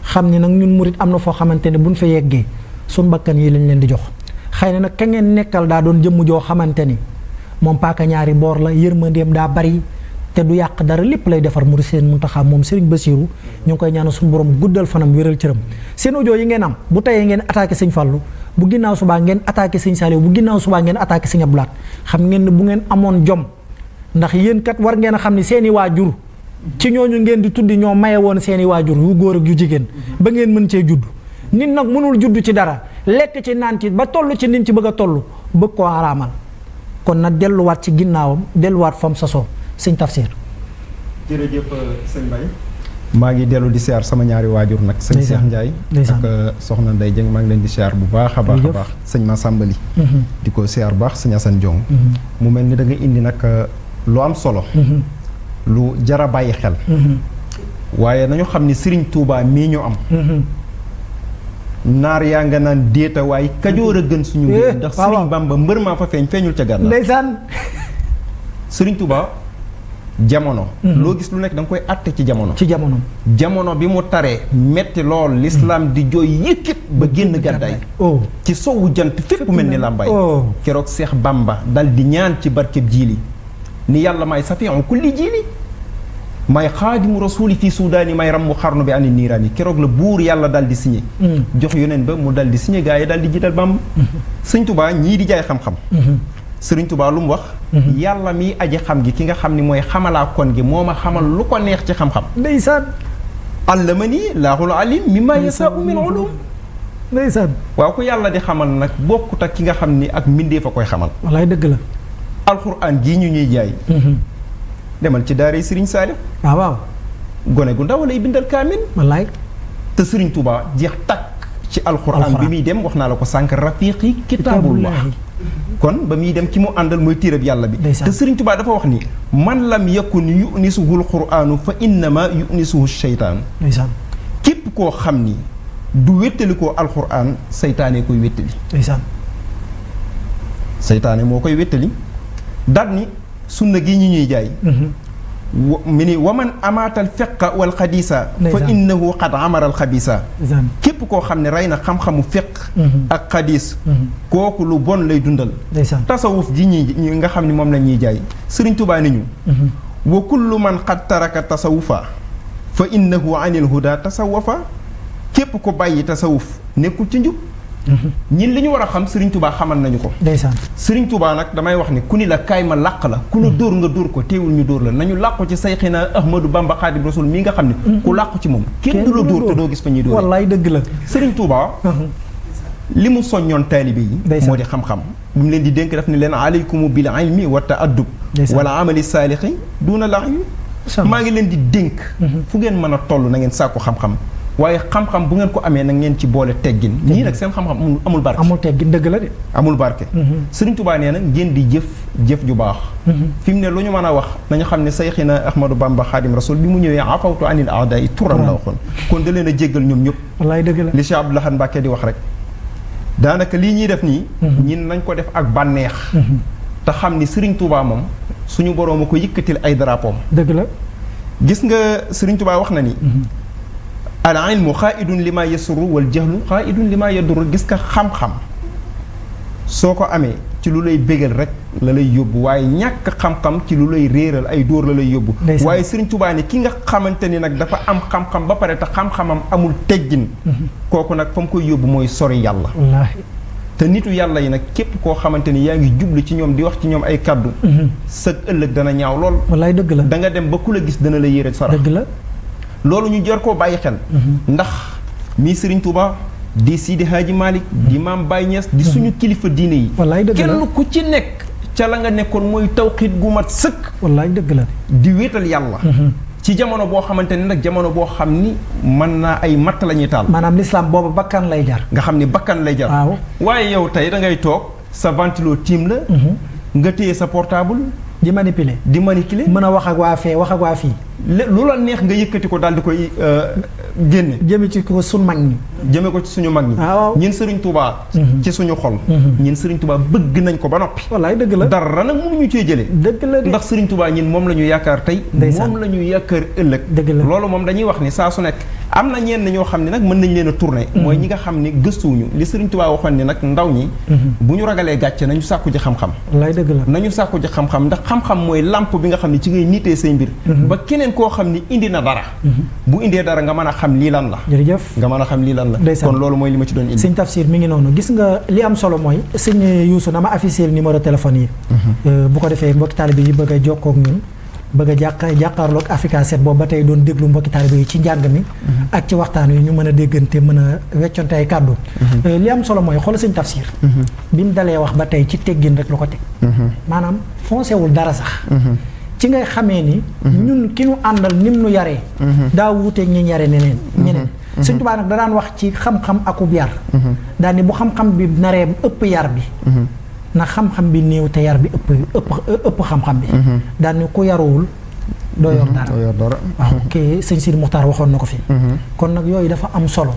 xam ni nag ñun murit am na foo xamante ne buñ fa yeggee suñ bakkan yi lañ leen di jox xëy na nag ka ngeen nekkal daa doon jëmm joo xamante ni moom paaka ñaari boor la yërmandeem daa bari te du yàq dara lépp lay defar mu seen Muntaxa moom Serigne Bassirou ñu ngi koy ñaanal suñu borom guddal fanam wéral cëram seen audio yi ngeen am bu tayee ngeen attaqué Sëñ Fallu bu ginnaaw subaa ngeen attaqué Sëñ Saliou bu ginnaaw subaa ngeen attaqué Sëñ Abdou Lahat xam ngeen ne bu ngeen amoon jom ndax yéen kat war ngeen a xam ni seeni waajur ci ñooñu ngeen di tuddi ñoo maye woon seeni waajur yu góor ak yu jigéen ba ngeen mën cee judd nit nag mënul judd ci dara lekk ci naan ci ba toll ci nit ci bëgg a toll bëgg koo araamal kon nag delluwaat ci ginnaawam delluwaat fam sasoo sëñ Tafsir. jërëjëf sëñ Mbaye maa ngi dellu di siyaar sama ñaari waajur nag sëñ Cheikh Ndiaye ak soxna Ndeye Dieng maa ngi leen di siyaar bu baax a baax a baax sëñ Massambali di ko siyaar bu baax sëñ Assane Diong mu mel ni da nga indi nag lu am solo lu jara bàyyi xel waaye nañu xam ni Serigne Touba mii ñu am naar yaa nga naan déeta waaye Kajoor a gën suñu ndax Serigne Bamba mbër maa fa feeñul ca gànnaar ndeysaan Serigne Touba jamono loo gis lu nekk da nga koy àtte ci jamono bi mu taree metti lool l'islam di jooy yëkkit ba génn gàddaay ci sowu jant fépp mel ni làmbaay keroog Seex Bamba dal di ñaan ci barkeb jiili ni yàlla may safi'u kulli jiili may xaadimu rasuli fii suudaani may rammu xarnu bi ani niiraani keroog la buur yàlla dal di signé jox yoneen ba mu dal di signé gaa yi dal di jiital Bamba Sëñ Tuubaa ñii di jaay xam-xam Sëriñ Tuubaa lu mu wax yàlla miy aji xam gi ki nga xam ni mooy xamalaa kon gi moo ma xamal lu ko neex ci xam-xam ndeysaan allamani laahul alim mimma yasaau min ulum ndeysaan waaw ko yàlla di xamal nag bokkut ak ki nga xam ni ak mbindee fa koy xamal wallaay dëgg la alxuraan gii ñu ñuy jaay demal ci daara Sëriñ Saalix waaw gone gu ndaw lay bindal kaamil wallaay te Sëriñ Tuubaa jeex takk ci alxuraan bi muy dem wax naa la ko sànq rafiqi kitaabullah kon ba muy dem ki mu àndal mooy téereb yàlla bi te Sëriñ Tuubaa dafa wax ni man lam yakun yunisuhu alquraanu fa innama yunisuhu sheytaan képp koo xam ni du wéttali koo alquraan seytaane koy wéttali seytaane moo koy wéttali daal ni sunna gi ñu ñuy jaay mi ni waman amaatal fiqa wal xadiisa fa innahu qad amara al xabiisa képp koo xam ne rey na xam-xamu fiq ak xadiis kooku lu bon lay dundal tasawuf ji ñi nga xam ne moom la ñuy jaay Sëriñ Tuubaa ni ñu wa kullu man qad taraka tasawufa fa innahu anil huda tasawafa képp ko bàyyi tasawuf nekkul ci njub ñin li ñu war a xam Sëriñ Tuubaa xamal nañu ko Sëriñ Tuubaa nag damay wax ni ku ni la kaay ma làq la ku la dóor nga dóor ko teewul ñu dóor la nañu làqu ci sayxina Ahmadou Bamba Xaadim Rasul mii nga xam ne ku làqu ci moom kenn du la dóor te doo gis fa ñuy dóor wallaay dëgg la Sëriñ Tuubaa li mu soññoon taalibe yi moo di xam-xam bu mu leen di dénk daf ni leen aleykumu bil ilmi wa ta'addub wala amali saalixi duuna la maa ngi leen di dénk fu ngeen mën a toll na ngeen sàkku xam-xam waaye xam-xam bu ngeen ko amee nag ngeen ci boole teggin ñii nag seen xam-xam amul barke amul teggin dëgg la de amul barke Sëriñ Tuubaa nee na ngeen di jëf ju baax fi mu ne lu ñu mën a wax nañu xam ne sayxina Ahmadou Bamba Xaadim Rasul bi mu ñëwee afawtu anil aada yi turam la waxoon kon da leen a jéggal ñoom ñëpp wallaay dëgg la li Cheikh Abdou Lahad Mbacké di wax rek daanaka lii ñuy def nii ñin nañ ko def ak bànneex te xam ni Sëriñ Tuubaa moom suñu boroom a ko yëkkatil ay drapeau dëgg la gis nga Sëriñ Tuubaa wax na ni al ilmu xaaidun li ma yasuru wal jahlu xaaidun li ma yadur gis nga xam-xam soo ko amee ci lu lay bégal rek la lay yóbbu waaye ñàkk xam-xam ci lu lay réeral ay dóor la lay yóbbu waaye Sëriñ Tuubaa ni ki nga xamante ni nag dafa am xam-xam ba pare te xam-xamam amul teggin kooku nag fa mu koy yóbbu mooy sori yàlla te nitu yàlla yi nag képp koo xamante ni yaa ngi jublu ci ñoom di wax ci ñoom ay kaddu sëg ëllëg dana ñaaw lool wallaay dëgg la da nga dem ba ku la gis dana la yére sarax dëgg la loolu ñu jar koo bàyyi xel ndax mii Sëriñ Tuubaa di Sidi Hadji Malick di Maam Baye Niass di suñu kilifa diine yi wallaay dëgg la kenn ku ci nekk ca la nga nekkoon mooy tawxiid gu mat sëkk wallaay dëgg la di wéetal yàlla ci jamono boo xamante ni nag jamono boo xam ni mën naa ay matt la ñuy taal maanaam l'islam boobu bakkan lay jar nga xam ni bakkan lay jar waaw waaye yow tey da ngay toog sa ventilo tiim la nga téye sa portable di manipuler mën a wax ak waa fee wax ak waa fii lu la neex nga yëkkati ko daal di koy génne jëme ci ko suñu mag ñi jëme ko ci suñu mag ñi ñin Sëriñ Tuubaa ci suñu xol ñin Sëriñ Tuubaa bëgg nañ ko ba noppi wallaay dëgg la dara nag mënuñu cee jëlee dëgg la ndax Sëriñ Tuubaa ñin moom la ñu yaakaar tey moom la ñu yaakaar ëllëg dëgg la loolu moom dañuy wax ni saa su nekk am na ñenn ñoo xam ne nag mën nañ leen a tourné mooy ñi nga xam ne gëstuwuñu li Sëriñ Tuubaa waxoon ni nag ndaw ñi bu ñu ragalee gàcce nañu sàkku ji xam-xam wallaay dëgg la nañu sàkku ji xam-xam ndax xam-xam mooy lamp bi nga xam ne ci ngay niitee say mbir ba keneen koo xam ni indi na dara bu indee dara nga mën a xam lii lan la jërëjëf nga mën a xam lii lan la kon loolu mooy li ma ci doon indi sëñ Tafsir mi ngi noonu gis nga li am solo mooy sëñ Youssou na ma affiché numéro téléphone yi bu ko defee mbokki taalibe yi bëgg a jokkoo ak ñun bëgg a jàkkaarloog Africa 7 boobu ba tey doon déglu mbokki taalibe yi ci njàng mi ak ci waxtaan wi ñu mën a déggante mën a wecconte ay kàddu li am solo mooy xool sëñ Tafsir bi mu dalee wax ba tey ci teggin rek lu ko teg maanaam foncé wul dara sax ci ngay xamee ni ñun ki nu àndal nim nu yaree daa wuuteeg ñi yare ñeneen Sëñ Tuubaa nag da daan wax ci xam-xam akub yar daal ni bu xam-xam bi naree ëpp yar bi na xam-xam bi néew te yar bi ëpp xam-xam bi daal ni ku yaruwul doo yor dara waaw kii sëñ Sidi Muxtaar waxoon na ko fi kon nag yooyu dafa am solo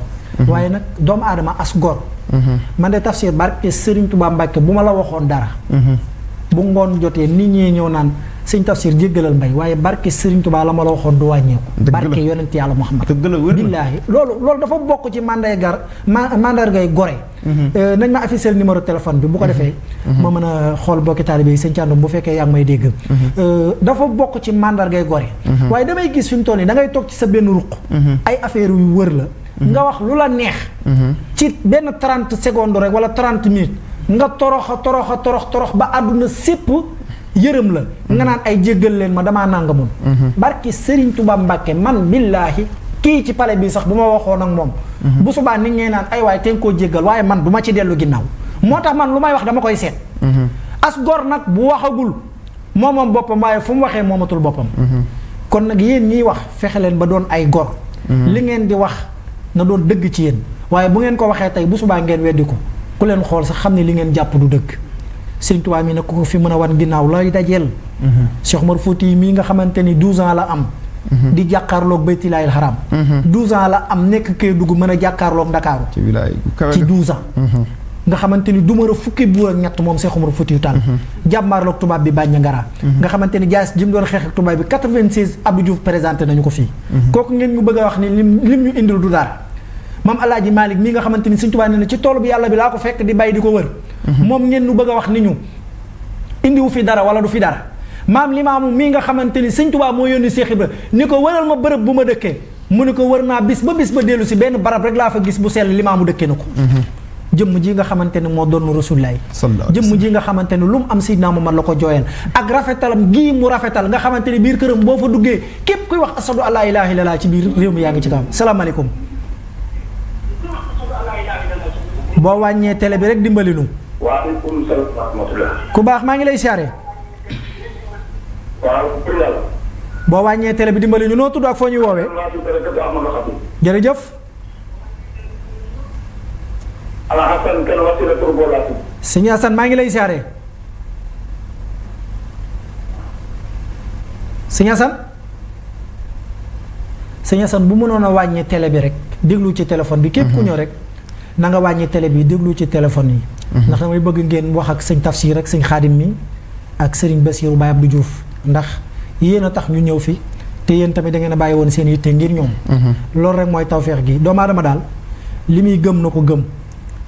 waaye nag doomu aadama as gor man de Tafsir barke Sëriñ Tuubaa Mbàkke bu ma la waxoon dara bu ngoon jotee nit ñi ñëw naan sëñ Tafsir jéggalal mbay waaye barke Sëriñ Tuubaa la ma la waxoon du wàññeeku barke yonent yàlla Muhammad billaahi loolu dafa bokk ci mandargay gore nañ ma afficher numéro téléphone bi bu ko defee ma mën a xool bokki taalibe yi sëñ Thiandoum bu fekkee yaa ngi may dégg dafa bokk ci mandargay gore waaye damay gis fi mu toll nii da ngay toog ci sa benn ruq ay affaire yu wër la nga wax lu la neex ci benn 30 secondes rek wala 30 minutes nga torox ba àdduna sépp yërëm la nga naan ay jéggal leen ma damaa nangamoon barki Serigne Touba Mbacke man billaahi kii ci pale bi sax bu ma waxoon ak moom bu subaa nit ñee naan ay waaye te nga koo jéggal waaye man du ma ci dellu ginnaaw moo tax man lu may wax dama koy seet as gor nag bu waxagul moom boppam waaye fu mu waxee moomatul boppam kon nag yéen ñiy wax fexe leen ba doon ay gor li ngeen di wax na doon dëgg ci yéen waaye bu ngeen ko waxee tey bu subaa ngeen weddi ko ku leen xool sax xam ne li ngeen jàpp du dëgg Sëñ Tuubaa mi nag ku ko fi mën a wan ginnaaw lay dajeel Cheikh Omar Fouti mii nga xamante ni 12 ans la am di jàkkaarloog Baytilaahil Haram 12 ans la am nekk Kédougou mën a jàkkaarloog Ndakaaru ci 12 ans nga xamante ni du mën a fukki buur ak ñett moom Cheikh Omar Fouti Tall jàmmaarloog tubaab bi Baña Ngara nga xamante ni jaas ji mu doon xeex ak tubaab bi 96 Abdou Diouf présenté nañu ko fii kooku ngeen ñu bëgg a wax ni lim ñu indil du dara maam Alaaji Malick mii nga xamante ni Sëñ Tuubaa nee na ci toolu bi yàlla bi laa ko fekk di bay di ko wër moom ngeen nu bëgg a wax ni ñu indiwu fi dara wala du fi dara maam Limaamu mii nga xamante ni Sëñ Tuubaa moo yónni Seex Ibra ni ko wëral ma bërëb bu ma dëkkee mu ni ko wër naa bis ba dellu si benn barab rek laa fa gis bu sell Limaamu dëkkee na ko jëmm ji nga xamante ni moo doon Rasulullaay jëmm ji nga xamante ni lu mu am Seydina Muhammad la ko jooyeen ak rafetalam gii mu rafetal nga xamante ni biir këram boo fa duggee képp kuy wax asadu allaa ilaaha illallaah ci biir réew mi yaa ngi ci kawam salaamaaleykum boo wàññee télé bi rek dimbali nu. waaleykum salaam wa rahmatulah. ku baax maa ngi lay siyaare. waaw. boo wàññee télé bi dimbali ñu noo tudd ak foo ñuy woowee. jërëjëf. sëñ Assane maa ngi lay siyaare. sëñ Assane. sëñ Assane bu mënoon a wàññee télé bi rek déglu ci téléphone bi képp ku ñëw rek. na nga wàññi télé bi déglu ci téléphone yi ndax damay bëgg ngeen wax ak sëñ Tafsir ak sëñ Xaadim mi ak sëriñ Basiiru Baye Abdou Diouf ndax yéen a tax ñu ñëw fi te yéen tamit da ngeen a bàyyi woon seen yitte ngir ñoom loolu rek mooy tawfeex gi doomu aadama daal li muy gëm na ko gëm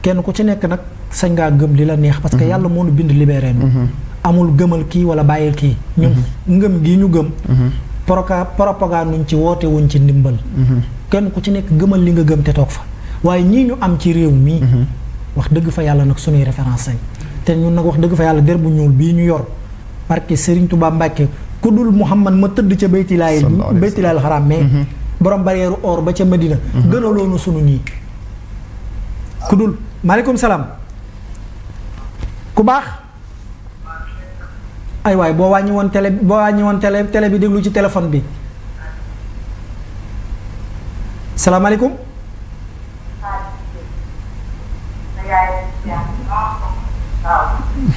kenn ku ci nekk nag sañ ngaa gëm li la neex parce que yàlla moo nu bind libéré nu amul gëmal kii wala bàyyil kii ñun ngëm gi ñu gëm propagande nuñ ci woote wuñ ci ndimbal kenn ku ci nekk gëmal li nga gëm te toog fa waaye ñii ñu am ci réew mii wax dëgg fa yàlla nag suñuy référence lañ te ñun nag wax dëgg fa yàlla der bu ñuul bii ñu yor parce que Serigne Touba Mbacke ku dul Muhammad ma tëdd ca Baytilaahil Haram mais borom barrière or ba ca Medina gënaloonu sunu ñii ku dul maaleykum salaam ku baax ay waay boo wàññi woon télé bi déglu ci téléphone bi salaamaaleykum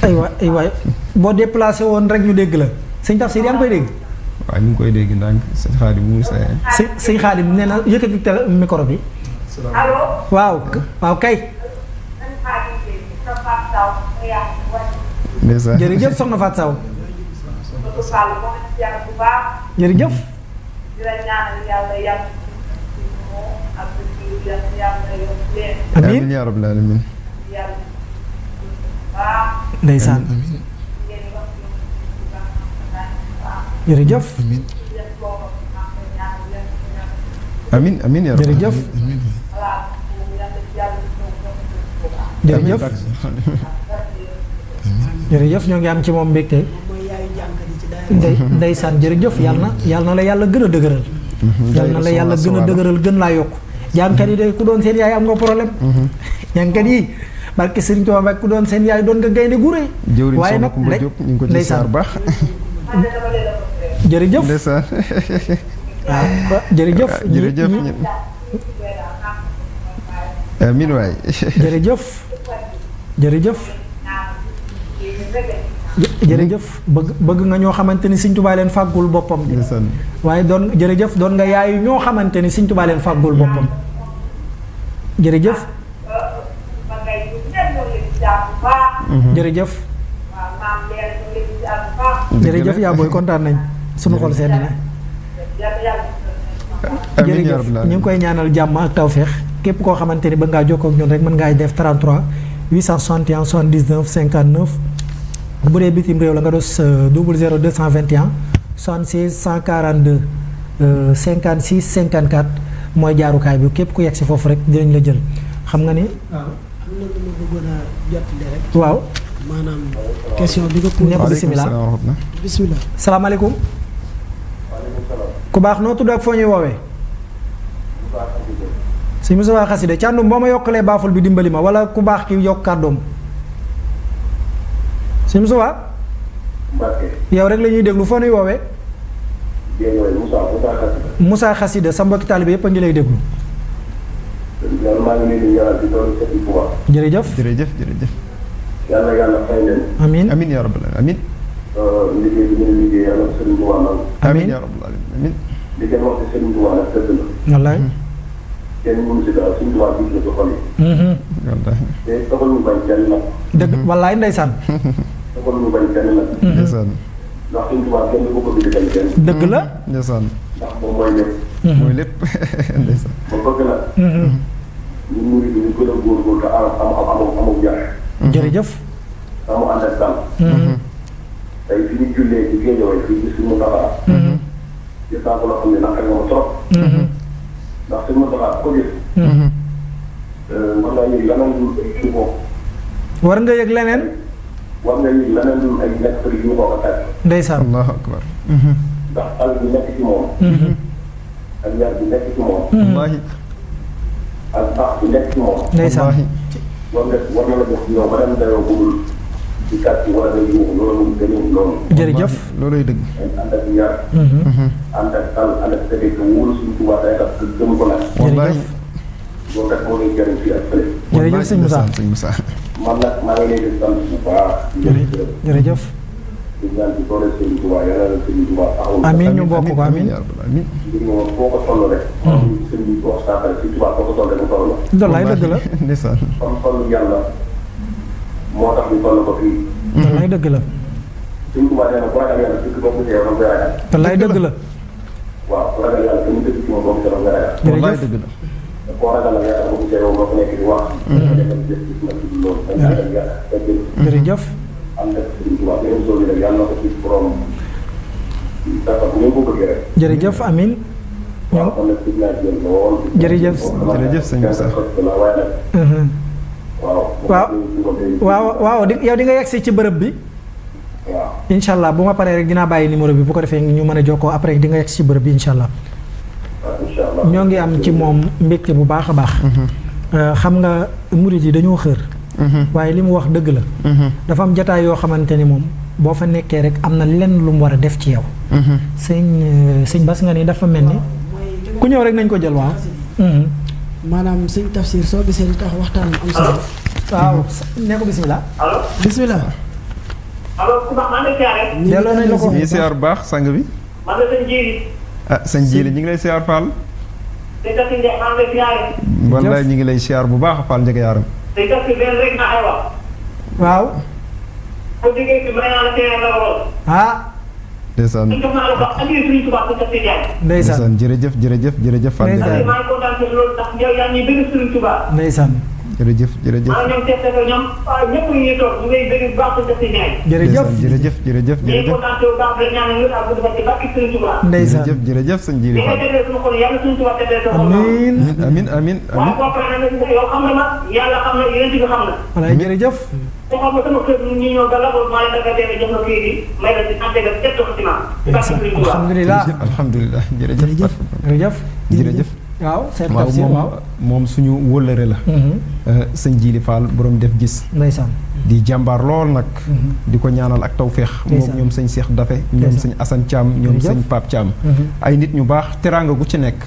ay waay boo déplacé woon rek ñu dégg la sëñ Tafsir yaa ngi koy dégg. waaw ñu ngi koy dégg ndànk sëñ Xaadim mu sëñ Xaadim nee na yëkkati télé micro bi. waaw kay. jërëjëf soxna Fatou Sow. jërëjëf. amiin yaa rabbal aalamiin. ndeysaan. jërëjëf. amiin amiin yaa rabbal jërëjëf. jërëjëf. jërëjëf ñoo ngi am ci moom mbégte. ndeysaan jërëjëf yàlla na la yàlla gën a dëgëral. yàlla na la yàlla gën a dëgëral gën laa yokk. jàngkat yi de ku doon seen yaay am nga problème. jàngkat yi barke Serigne Touba Mbacke ku doon seen yaay doon nga gaynde gu rëy. waaye nag ñu ngi ko ci saar baax. jërëjëf ndeysaan waaw jërëjëf jërëjëf amiin waay jërëjëf jërëjëf jërëjëf bëgg nga ñoo xamante ni Sëñ Tuubaa leen fàggul boppam di ndeysaan waaye doon jërëjëf doon nga yaayu ñoo xamante ni Sëñ Tuubaa leen fàggul boppam jërëjëf jërëjëf jërëjëf yaa booy kontaan nañ sunu xol sedd na amiin yaa jërëjëf rabbal ñu ngi koy ñaanal jàmm ak tawféex képp koo xamante ni bëgg ngaa jokkoo ak ñun rek mën ngaa def 33 861 79 59 bu dee bitim réew la nga dos 00 221 76 142 56 54 mooy jaarukaay bi képp ku yegg si foofu rek dinañ la jël xam nga ni. waaw am na lu ma bëggoon a jottali rek. waaw. maanaam question bi nga posé. ne ko bisimilah bisimilah. salaamaaleykum. ku baax noo tudd ak foo ñuy woowee. sëñ Moussa Xasida càndum boo ma yokkalee baaful bi dimbali ma wala ku baax ki yokk kàddoom. sëñ Moussa. yow rek la ñuy déglu foo ñuy woowee. Moussa Xasida sa mbokki taalibe yépp a ngi lay déglu. jërëjëf jërëjëf jërëjëf yàlla fay leen. amiin amiin yaa rabbal aalamiin liggéey bi ngeen liggéey yàlla Sëriñ Tuubaa nag. amiin yaa rabbal aalamiin amiin li ngeen wax ci Sëriñ Tuubaa nag dëgg la. wallaay. kenn mënu si dara Sëriñ Tuubaa gis na ko xol yi. wallaahi te taxul ñu bañ kenn nag. dëgg wallaay ndeysaan. taxul ñu bañ kenn nag. ndeysaan ndax Sëriñ Tuubaa kenn du ko bëgg bañ kenn. dëgg la. ndeysaan ndax moom mooy lépp. mooy lépp ndeysaan ba bëgg nag. ñu murid ñu gën a góorgóorlu te amul jaar. jërëjëf. amu ànd ak dal. tey fi ñu jullee ci Géejawaay fii ci suñu Mountakha. gis naa ko loo xam ne nag ak moom trop. ndax suñu Mountakha ko gis. war naa yëg leneen lu ci moom. war nga yëg leneen. war nga yëg leneen lu ay nekk yu ñu ko ko teg. ndeysaan. allahu akbar ndax àll bi nekk ci moom. ak yar bi nekk ci moom. wallaahi ak baax bi nekk ci moom. ndeysaan. war na la jox yow ba dem dayoo budul ci kàtt wala nga yuux loolu gënuñ loolu. jërëjëf. looluy dëgg ànd ak yar. ànd ak dal ànd ak tëddee ko wóolu suñu tubaab day tax gëm ko nag. wallaahi loolu kat moo lay jëriñ fii ak fële. jërëjëf sëñ Moussa sëñ Moussa man nag maa ngi leen di sant bu baax. jërëjëf. di ñaan ci doole Sëriñ Tuubaa yàlla na Sëriñ Tuubaa taxaw. amiin ñu bokk ko amiin. yaa rabbal aalamiin ngir moom foo ko toll rek. sëriñ bi wax saa Sëriñ Tuubaa foo ko toll rek mu toll la. wallaay dëgg la. ndeysaan kon toll yàlla moo tax ñu toll ko fii. wallaay dëgg la. Sëriñ Tuubaa nee na bu ragal yàlla dëgg boobu teew da nga koy ragal. wallaay dëgg la. waaw bu ragal yàlla dañu dëgg ci moom boobu teew da nga koy ragal. wallaahi dëgg la te koo ragal la yàlla boobu teew moo ko nekk di wax. dafa def gis na ci loolu. dañ ragal yàlla dëgg. jërëjëf. am na Sëriñ Tuubaa beneen zone yi nag yàlla na ko ci borom dafa bu ngeen ko bëggee rek. jërëjëf amiin. waaw kon nag gis naa ci yéen lool. jërëjëf jërëjëf sëñ Moussa. waaye nag. waaw. waaw waaw yow di nga yegsi ci bërëb bi. waaw. incha allah bu ma paree rek dinaa bàyyi numéro bi bu ko defee ñu mën a jokkoo après di nga yegsi ci bërëb bi incha allah. incha allah ñoo ngi am ci moom mbégte bu baax a baax. xam nga murid yi dañoo xër. waaye li mu wax dëgg la. dafa am jataay yoo xamante ni moom boo fa nekkee rek am na lenn lu mu war a def ci yow. sëñ Bass nga ni dafa mel ni. ku ñëw rek nañ ko jël waaw. maanaam sëñ Tafsir soo gisee li tax waxtaan am solo. waaw ne ko bisimilah. allo. bisimilah. allo ku baax maa ngi lay siyaare. delloo nañ la ko. ñu ngi siyaar bu baax sang bi man la sëñ Jiili. ah sëñ Jiili ñu ngi lay siyaar Fall sëñ Tafsir Ndiaye maa ngi lay siyaare. wallaay ñu ngi lay siyaar bu baax Fall njëkk yaaram sëñ Tafsir benn rek naa ay wax. waaw. ko jógee fi may naa la siyaare la woon. ah. ndeysaan jox naa la ko andi Sëriñ Tuubaa sëñ Tafsir Ndiaye. ndeysaan jërëjëf jërëjëf jërëjëf Fall njëkk Ndeysaan. yaaram maa ngi kontaan ci loolu ndax yow yaa ngi bëgg Sëriñ Tuubaa. ndeysaan. jërëjëf jërëjëf maa ngi ñoom seet ko ñoom ñëpp ñu ngi toog ñu ngay bëgg bu baax sëñ Tafsir Ndiaye. jërëjëf jërëjëf jërëjëf ñu ngi jërëjëf kontaan ci bu baax rek ñaan nga ak bu defal ci barke Sëriñ Tuubaa. ndeysaan. jërëjëf jërëjëf sëñ Jiili li nga Fall teddee suñu xol yàlla Sëriñ Tuubaa teddee sa xol. amiin. amin amin waaw amin boo paree nag yow xam na ma yàlla xam na yéen bi xam na. walaay jërëjëf. te xam nga sama kër ñi ñëw ba labal maa leen dafa dee jox na kii bi may la ci ante nga teg ko ci ma. ci barke Sëriñ Tuubaa. alhamdulilah. alhamdulilah jërëjëf jërëjëf. jërëjëf. jërëjëf waaw seen waaw tafsir waaw. moom suñu wóllëre la sëñ Jiili Fall borom def gis ndeysaan. di jàmbaar lool nag di ko ñaanal ak tawféex moom ñoom sëñ Cheikh Dafe ñoom sëñ Assane Thiam ñoom sëñ Pape Thiam ay nit ñu baax teraanga gu ci nekk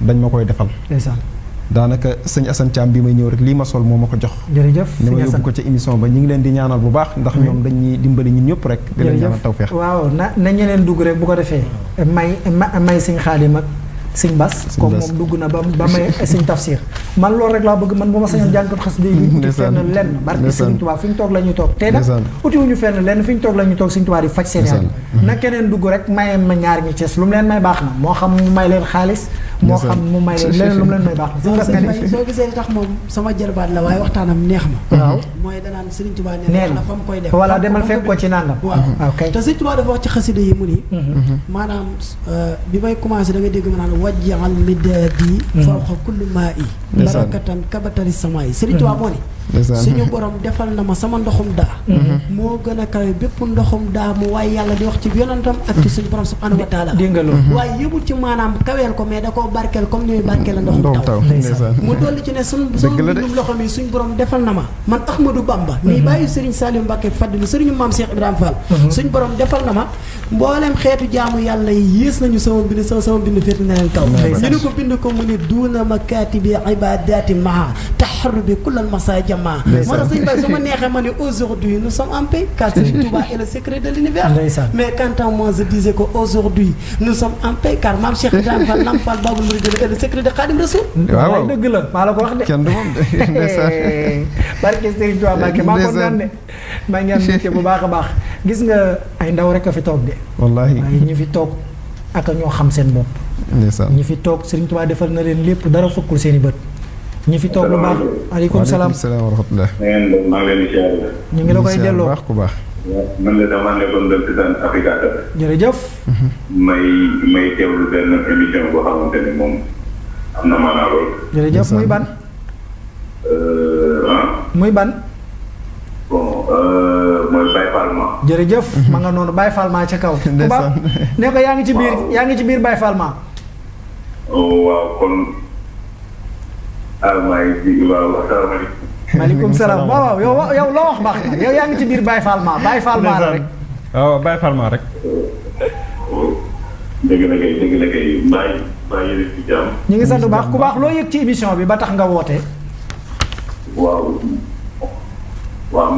dañ ma koy defal daanaka sëñ Assane Thiam bi may ñëw rek lii ma sol moo ma ko jox jërëjëf ni ma yóbbu ko ca émission ba ñu ngi leen di ñaanal bu baax ndax ñoom dañuy dimbali ñun ñëpp rek di leen ñaanal tawféex waaw na ñeneen dugg rek bu ko defee may sëñ Xaadim ak sëñ Bas comme moom dugg na ba may sëñ Tafsir man loolu rek laa bëgg man bu ma sañoon jàngat xas day bi uti fenn lenn barke sëñ Tuubaa fi ñu toog la ñuy toog tey nag utiwuñu fenn lenn fi ñu toog la ñuy toog sëñ Tuubaa di faj seen yaay na keneen dugg rek mayee ma ñaar ñi Cees lu mu leen may baax na moo xam mu may leen xaalis moo xam mu may leen leneen lu mu leen may baax na soo gisee tax moom sama jërbaat la waaye waxtaanam neex ma waaw mooy danaan sëriñ Tuubaa nee na fa mu koy def voilà demal fekk ko ci nangam waaw te sëñ Tuubaa dafa wax ci xasida yi mu ni maanaam bi may commencé da nga dégg ma naan wajjal midadi fawqa kulli maa i barakatan kabatari samaa yi sëriñ Tuubaa moo ni suñu borom defal na ma sama ndoxum daa moo gën a kawe bépp ndoxum daa mu waaye yàlla di wax ci yonantam ak ci suñu borom subhanahu wa taala waaye yëbul ci maanaam kaweel ko mais da koo barkeel comme ni muy barkeel la ndoxum taw mu dolli ci ne suñu bindum loxo mi suñu borom defal na ma man Ahmadou Bamba nii bàyyi sëriñ Saliou Mbacké Fadilu sëriñu maam Cheikh Ibrahima Fall suñu borom defal na ma mboolem xeetu jaamu yàlla yi yées nañu sama bind féete na leen kaw ñu ne ko bind ko mu ne duuna makatibi ibadati maha taxarrubi kullal masajama moo tax sëñ Baye su ma neexee ma ne aujourd'hui nous sommes en paix car Serigne Touba est le secret de l'univers mais quand moi je disais que aujourd'hui nous sommes en paix car maam Cheikh Ibrahima Fall Lamp Fall Babul Mouridina est le secret de Khadim Rasoul waaw dëgg la maa la ko wax de kenn du moom de barke Serigne Touba Mbacké maa ko naan de maa ngi am mbégte bu baax a baax gis nga ay ndaw rek a fi toog de wallaahi waaye ñi fi toog ak ñoo xam seen bopp ñi fi toog Serigne Touba defal na leen lépp dara fëkkul seen i bët ñi fi toog lu baax aleykum salaam wa rahmatulah maa ngi leen di siyaare ñu ngi la koy delloo baax ku baax man la dama nekkoon doon Tidiane Africa jërëjëf may teewlu benn émission boo xamante ne moom am na maanaa lool jërëjëf muy ban muy ban bon mooy Baye Falma jërëjëf ma nga noonu Baye Falma ca kaw ku baax ne ko yaa ngi ci biir Baye Falma waaw kon maa ngi waaw asalaamaaleykum. maaleykum salaam waaw yow loo wax baax na yow yaa ngi ci biir Baye Falma la rek. waaw Baye Falma rek. dëgg la kay bàyyi yéen ci jàmm. ñu ngi sant bu baax ku baax loo yëg ci émission bi ba tax nga woote. waaw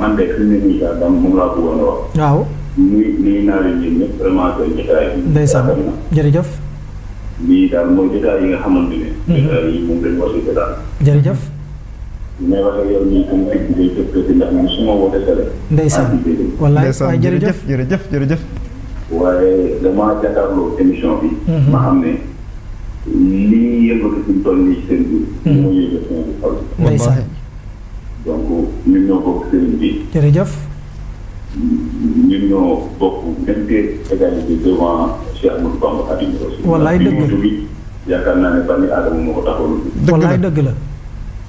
man de fi mu ne nii daal moom laa bëggoon a wax. waaw. nuyu naa leen ñun ñëpp vraiment que jotaay bi. ndeysaan jërëjëf. lii daal mooy jotaay yi nga xamante ne. jotaay yi moom lañ war a jotaay. jërëjëf. mais wax ak yow nii comme fii day jëf ndax man su ma wootee tele. ndeysaan wallaay waaye jërëjëf. waaye damaa jàkkaarloo émission bi. ma xam ne lii yëngatu fi mu toll nii seen bi. moo yëngu seen bi xol. ndeysaan. donc ñun ñoo bokk sëriñ bi. jërëjëf. ñun ñoo bokk même égalité devant Cheikh Ahmadou Bamba Khadimu Rasul. wallaay dëgg la yaakaar naa ne bani aadama moo ko taxawal. wallaay dëgg la.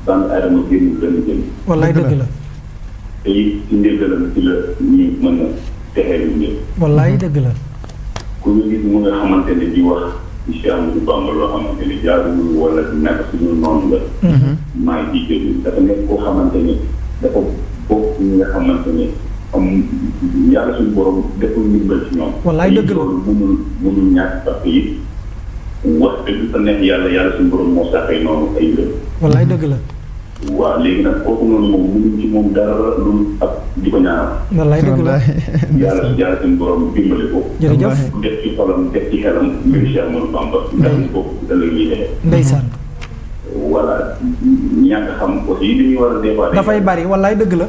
bani aadama génn benn jëm. wallaay dëgg la. te it ci ndéggalam ci la ñu mën a texee lu ñëpp. wallaay dëgg la. ku ñu gis mu nga xamante ne di wax ci Cheikh Ahmadou Bamba loo xamante ne jaaduwul wala nekk suñu noonu la. maa ngi ciy déglu dafa nekk koo xamante ne dafa bokk ñi nga xamante ne am yàlla suñu borom deful ndimbal ci ñoom. wallaay dëgg la loolu mënul ñàkk parce que it wax dëgg fa nekk yàlla suñu borom moo saxee noonu ay mbir. wallaay dëgg la. waaw léegi nag kooku noonu moom mënuñ ci moom dara lu ak di ko ñaanal. wallaay dëgg la. yàlla suñu borom dimbali ko. jërëjëf def ci xolam def ci xelam. mbir Cheikh Ahmadou Bamba. ndax ñu ko ëllëg ñuy defee. ndeysaan. voilà ñàkk xam aussi li ñuy war a débat. dafay bari wallaay dëgg la.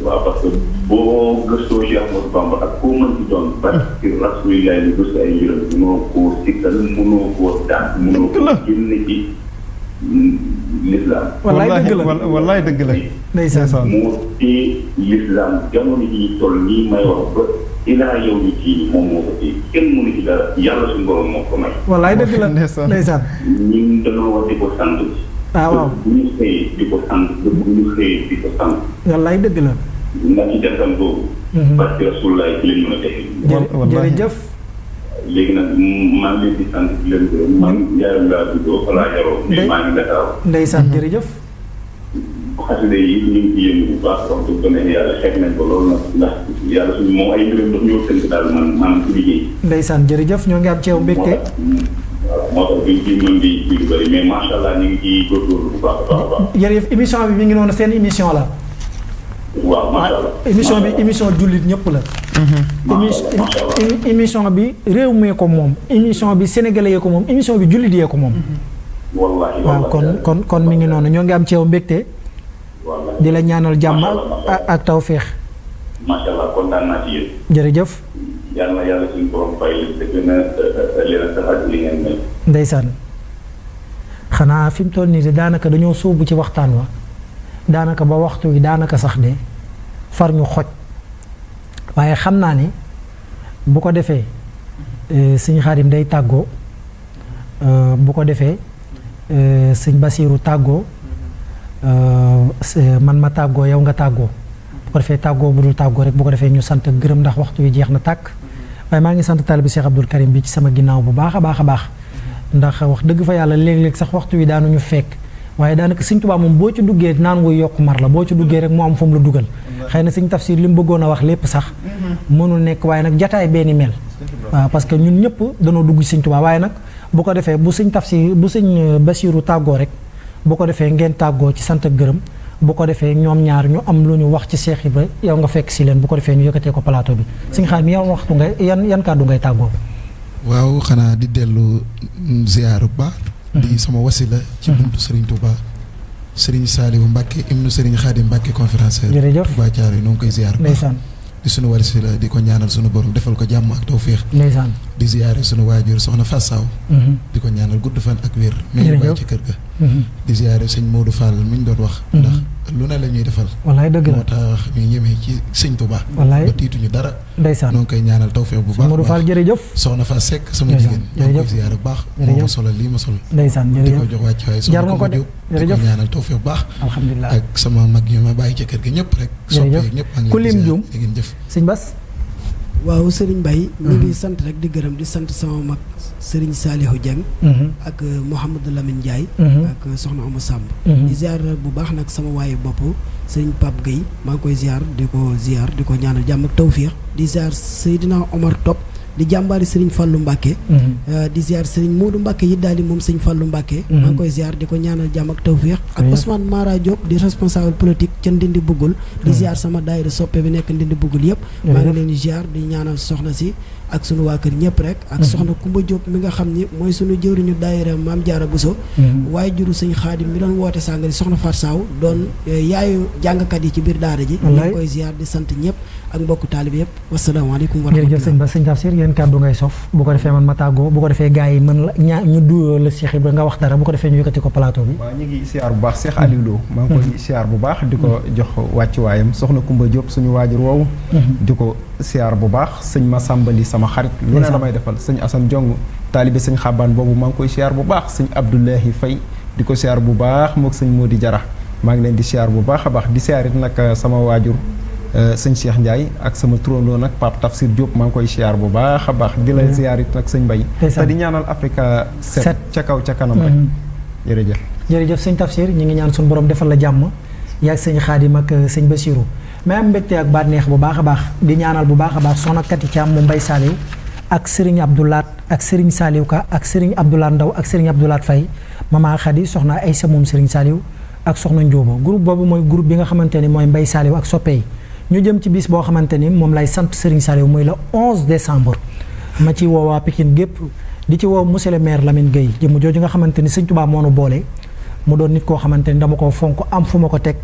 waaw parce que boo gëstoo Cheikh Ahmadou Bamba ak koo mën ci doon. parce que rasulilah ni gëstu ay mbiram. mënoo koo sikkal mënoo koo daan. mënoo koo génne ci l'islam. wallaay dëgg la wallaay dëgg la. ndeysaan moo téye l'islam jamono ji toll nii may wax ba ilaa yow ni kii moom moo ko téye kenn mënu ci dara yàlla suñu borom moo ko may. wallaay dëgg la ndeysaan. ñun dañoo war di ko sant. waaw bu ñu xëyee di ko sant bu ñu xëyee di ko sant. wallaay dëgg la. ndax ci jantam boobu. parce que rasulaay ci lañ mën a texe. jërëjëf. léegi nag maa ngi leen di sant di leen gërëm. man yaayam laa juddoo fa laa yaroo. mais maa ngi Dakar. ndeysaan jërëjëf. xasida yi ñu ngi ci yëngu bu baax wax dëgg ne yàlla xeet nañ ko loolu nag ndax yàlla suñu moom ay mbiram daf ñëw tënk daal man ci liggéey. ndeysaan jërëjëf ñoo ngi am ci yow mbégte. moo tax duñ ci mën di lu bëri mais macha allah ñu ngi ciy góorgóorlu bu baax a baax a baax. jërëjëf émission bi mi ngi noonu seen émission la. waaw macha allah émission bi émission jullit ñëpp la. émission bi réew mee ko moom émission bi sénégalais yee ko moom émission bi jullit yee ko moom. wallaahi waaw kon mi ngi noonu ñoo ngi am ci yow mbégte. di la ñaanal jàmm ak tawféex. macha allah kontaan naa ci yéen. jërëjëf. yàlla suñu borom fay te gën a leen a saxal li ngeen mel. ndeysaan xanaa fi mu toll nii de daanaka dañoo sóobu ci waxtaan wa daanaka ba waxtu wi daanaka sax de far ñu xoj waaye xam naa ni bu ko defee sëñ Xaadim day tàggoo bu ko defee sëñ Basiiru tàggoo man ma tàggoo yow nga tàggoo bu ko defee tàggoo bu dul tàggoo rek bu ko defee ñu sant gërëm ndax waxtu wi jeex na tàkk waaye maa ngi sant taalibe Cheikh Abdoul Karim bi ci sama ginnaaw bu baax a baax a baax ndax wax dëgg fa yàlla léeg-léeg sax waxtu wi daanuñu fekk waaye daanaka sëñ Tuubaa moom boo ci duggee naan wuy yokk mar la boo ci duggee rek mu am fu mu la dugal xëy na sëñ Tafsir li mu bëggoon a wax lépp sax mënul nekk waaye nag jataay benn mel waaw parce que ñun ñëpp danoo dugg ci sëñ Tuubaa waaye nag bu ko defee bu sëñ Tafsir bu sëñ Basiiru tàggoo rek bu ko defee ngeen tàggoo ci sant ak gërëm bu ko defee ñoom ñaar ñu am lu ñu wax ci Cheikh Ibra yow nga fekk si leen bu ko defee ñu yëkkatee ko plateau bi sëñ Xaadim yow waxtu ngay yan kàddu ngay tàggoo. waaw xanaa di dellu ziar bu baax. di sama wasila ci buntu Serigne Touba Serigne Saliou Mbacke ibnu Serigne Khadim Mbacke conférencier. jërëjëf Touba Thiar yi ñoo ngi koy ziar bu baax. di sunu wasila di ko ñaanal sunu borom defal ko jàmm ak tawféex. ndeysaan di ziare sunu waajur soxna Fassaaw. di ko ñaanal gudd fan ak wér. jërëjëf mais ci kër ga. di ziare sëñ Modou Fall mi ñu doon wax. ndax lu ne la ñuy defal. wallaay dëgg la moo tax ñu ñemee ci sëñ Touba. wallaay ba tiituñu dara. ndeysaan ñoo ngi koy ñaanal tawféex bu baax. Modou Fall jërëjëf. soxna Fass Seck sama jigéen. ñoo ngi koy ziare bu baax. moo ma solo lii ma solo. ndeysaan jërëjëf di ko jox wàcc waaye soxna ko jóg di ko ñaanal tawféex bu baax. alhamdulilah ak sama mag yi ma bàyyi ci kër gi ñëpp rek. jërëjëf ñëpp a ngi ku lim juum ngeen jëf sëñ Bass. waaw Serigne Mbaye ñu ngi sant rek di gërëm di sant sama mag Serigne Saliou Dieng ak Mouhamadou Lamine Ndiaye ak Soxna Oumou Samb di ziar bu baax nag sama waaye bopp Serigne Pape Gueye maa ngi koy ziar di ko ñaanal jàmm ak tawfiix di ziar Seydina Omar Top di jàmbaari Serigne Fallou Mbacke di ziar Serigne Modou Mbacke yi daal di moom Serigne Fallou Mbacke maa ngi koy ziar di ko ñaanal jàmm ak tawfiix ak Ousmane Mara Diop di responsable politique ca Ndindi Bugul di ziar sama daayira soppe bi nekk Ndindi Bugul yëpp maa ngi leen di ziar di ñaanal soxna si ak sunu waa kër ñëpp rek ak soxna Kumba Diop mi nga xam ni mooy sunu jëwriñu daayira Maam Jaara Buso waaye juru sëñ Xaadim mi doon woote sàngari soxna Fat Saw doon yaayu jàngkat yi ci biir daara ji ñu ngi koy ziar di sant ñëpp ak mbokku taalib yëpp wasalaamaaleykum wa rahmatulah. jërëjëf sëñ Bass sëñ Tafsir yéen kàddu ngay sof bu ko defee man ma tàggoo bu ko defee gars yi mën la ñu duyoo la Cheikh Ibra nga wax dara bu ko defee ñu yëkkati ko plateau bi. waaw ñu ngi siyaar bu baax Cheikh Aliou Lo maa ngi koy siyaar bu baax di ko jox wàccuwaayam soxna Kumba Diop suñu waajur woowu di ko siyaar bu baax sëñ Massamba Li sama xarit lu ne damay defal sëñ Assane Diong taalibe sëñ Xabaan boobu maa ngi koy siyaar bu baax sëñ Abdoulahi Faye di ko siyaar bu baax mook sëñ Modi Jara maa ngi leen di siyaar bu baax a baax di siyaar it nag sama waajur sëñ Cheikh Ndiaye ak sama turandoo nag Pape Tafsir Diop maa ngi koy siyaar bu baax a baax di la siyaar it nag sëñ Mbaye te di ñaanal Africa 7 ca kaw ca kanam rek jërëjëf jërëjëf sëñ Tafsir ñu ngi ñaan suñu borom defal la jàmm yaag sëñ Xaadim ak sëñ Basiru mais am mbégte ak bànneex bu baax a baax di ñaanal bu baax a baax soxna Kati Thiam mu Mbay Saliou ak Serigne Abdoulaat ak Serigne Saliou Ka ak Serigne Abdoulaat Ndaw ak Serigne Abdoulaat Faye Mama Khady soxna Aïssa moom Serigne Saliou ak soxna Njóoba groupe boobu mooy groupe bi nga xamante ni mooy Mbay Saliou ak soppe yi ñu jëm ci bis boo xamante ni moom lay sant Serigne Saliou muy le 11 décembre ma ci woo waa Pikine gépp di ci woo monsieur le maire Lamine Gueye jëmm jooju nga xamante ni Sëñ Tuubaa moo nu boole mu doon nit koo xamante ni dama ko fonk am fu ma ko teg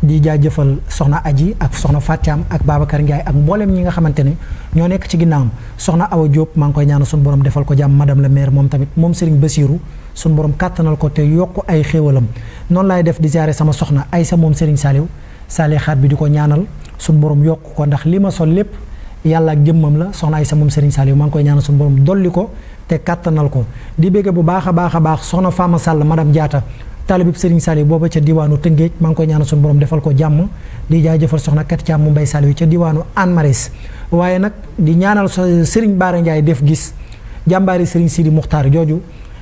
di jaajëfal soxna Aji ak soxna Fatiam ak Babacar Ndiaye ak mboolem ñi nga xamante ni ñoo nekk ci ginnaawam soxna Awa Diop maa ngi koy ñaanal suñu borom defal ko jàmm madame le maire moom tamit moom Serigne Bassirou suñu borom kàttanal ko te yokk ay xéewalam noonu laay def di ziare sama soxna Aïssa moom Serigne Saliou Sali xaat bi di ko ñaanal suñu borom yokk ko ndax li ma sol lépp yàlla ak jëmmam la soxna Aïssa moom Serigne Saliou maa ngi koy ñaanal suñu borom dolli ko te kàttanal ko di bégge bu baax a baax a baax soxna Fama Sall madame Diatta taalibib Serigne Saliou booba ca diwaanu Tëngéej maa ngi koy ñaanal suñu borom defal ko jàmm di jaajëfal soxna Kati Thiam mu Mbay Saliou ca diwaanu Anne Maris waaye nag di ñaanal Serigne Bara Ndiaye def gis jàmbaari Serigne Sidi Muxtaar jooju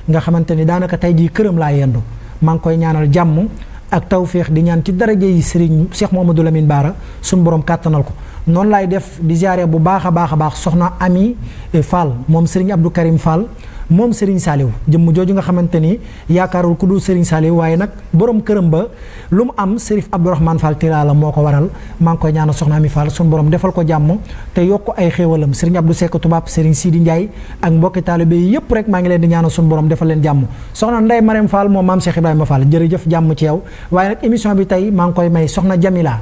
nga xamante ni daanaka tey jii këram laa yendu maa ngi koy ñaanal jàmm ak tawféex di ñaan ci daraja yi Serigne Cheikh Mouhamadou Lamine Bara suñu borom kàttanal ko noonu laay def di ziare bu baax a baax soxna Ami Fall moom Serigne Abdou Karim Fall moom Serigne Saliou jëmm jooju nga xamante ni yaakaarul ku dul Serigne Saliou waaye nag borom këram ba lu mu am Serif Abdourahmane Fall Tilala moo ko waral maa ngi koy ñaanal soxna Ami Fall suñu borom defal ko jàmm te yokk ay xéewalam Serigne Abdou Seck tubaab Serigne Sidi Ndiaye ak mbokki taalibe yi yëpp rek maa ngi leen di ñaanal suñu borom defal leen jàmm soxna Ndeye Marème Fall moom maam Cheikh Ibrahima Fall jërëjëf jàmm ci yow waaye nag émission bi tey maa ngi koy may soxna Jamila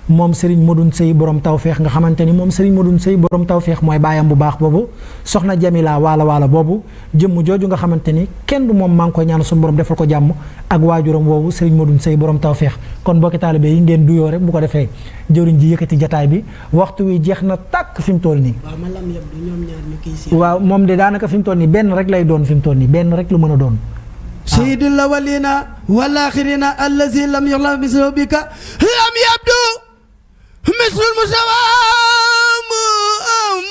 moom Serigne Modou Sey borom tawféex nga xamante ni moom Serigne Modou Sey borom tawféex mooy baayam bu baax boobu soxna Jamila waala boobu jëmm jooju nga xamante ni kenn du moom maa ngi koy ñaan suñu borom defal ko jàmm ak waajuram boobu Serigne Modou Sey borom tawféex kon mbokki taalibe yi ngeen duyoo rek bu ko defee jëwriñ ji yëkkati jataay bi waxtu wi jeex na tàkk fi mu toll nii. waaw man lam yëpp ñoom ñaar ñu koy si. waaw moom de daanaka fi mu toll nii benn rek lay doon fi mu toll nii benn rek lu mën a doon. sayyidil awwalina wal axirina allazi lam yuxlaq mislu bika lam yabdu مثل المسوى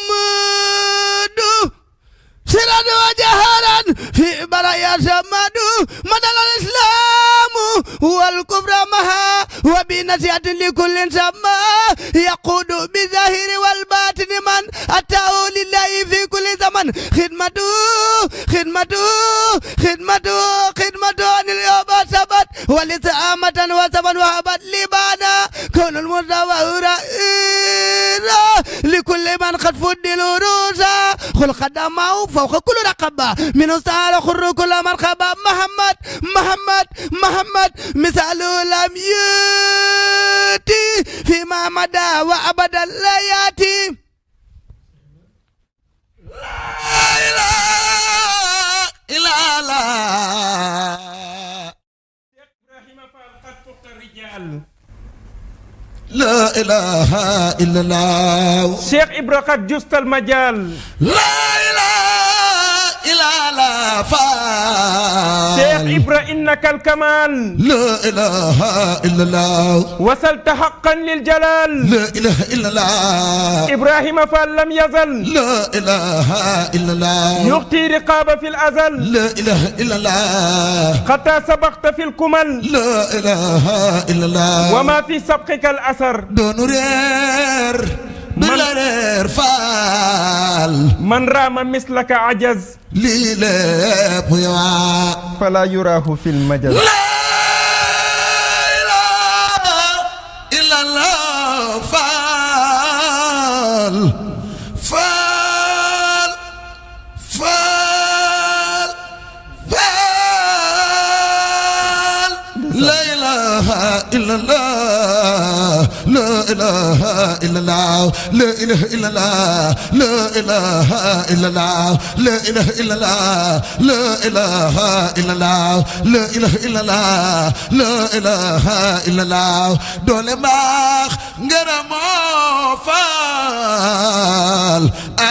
محمد سرا وجهرا في برايا سمد مدى الإسلام والكفر مها وبنصيحة لكل سما يقود بالظاهر والباطن من أتاه لله في كل زمن خدمته عن اليوم سبت ولسامة وسبا وهبت لبانا كون المتوى لكل من قد فضل روسا خل خدمه فوق كل رقبة من استعار خر كل مرحبا محمد مثاله لم يأتي فيما مدى وأبدا لا يأتي لا إله إلا الله إبراهيم فعل قد فقت الرجال لا إله إلا الله شيخ إبراهيم قد جست المجال لا إله إلا الله شيخ إبراهيم إنك الكمال لا إله إلا الله وصلت حقا للجلال لا إله إلا الله إبراهيم فعل لم يزل لا إله إلا الله يغطي رقاب في الأزل لا إله إلا الله حتى سبقت في الكمل لا إله إلا الله وما في سبقك الأثر دون رير بلا رير فال من رام مثلك عجز ليلة بيوا فلا يراه في المجال لا إله إلا الله فال فال فال فال لا إله إلا الله لا إله إلا الله لا إله إلا الله لا إله إلا الله لا إله إلا الله لا إله إلا الله لا إله إلا الله لا إله إلا الله دول باخ ngërëmo faal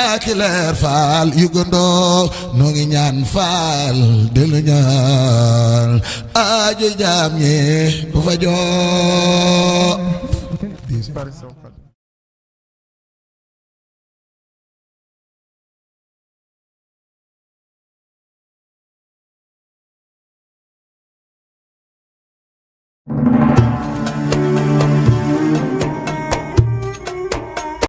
akileer faal yugandoo noo ngi ñaan faal delu ñaan aajo jaam ñi bu fa joo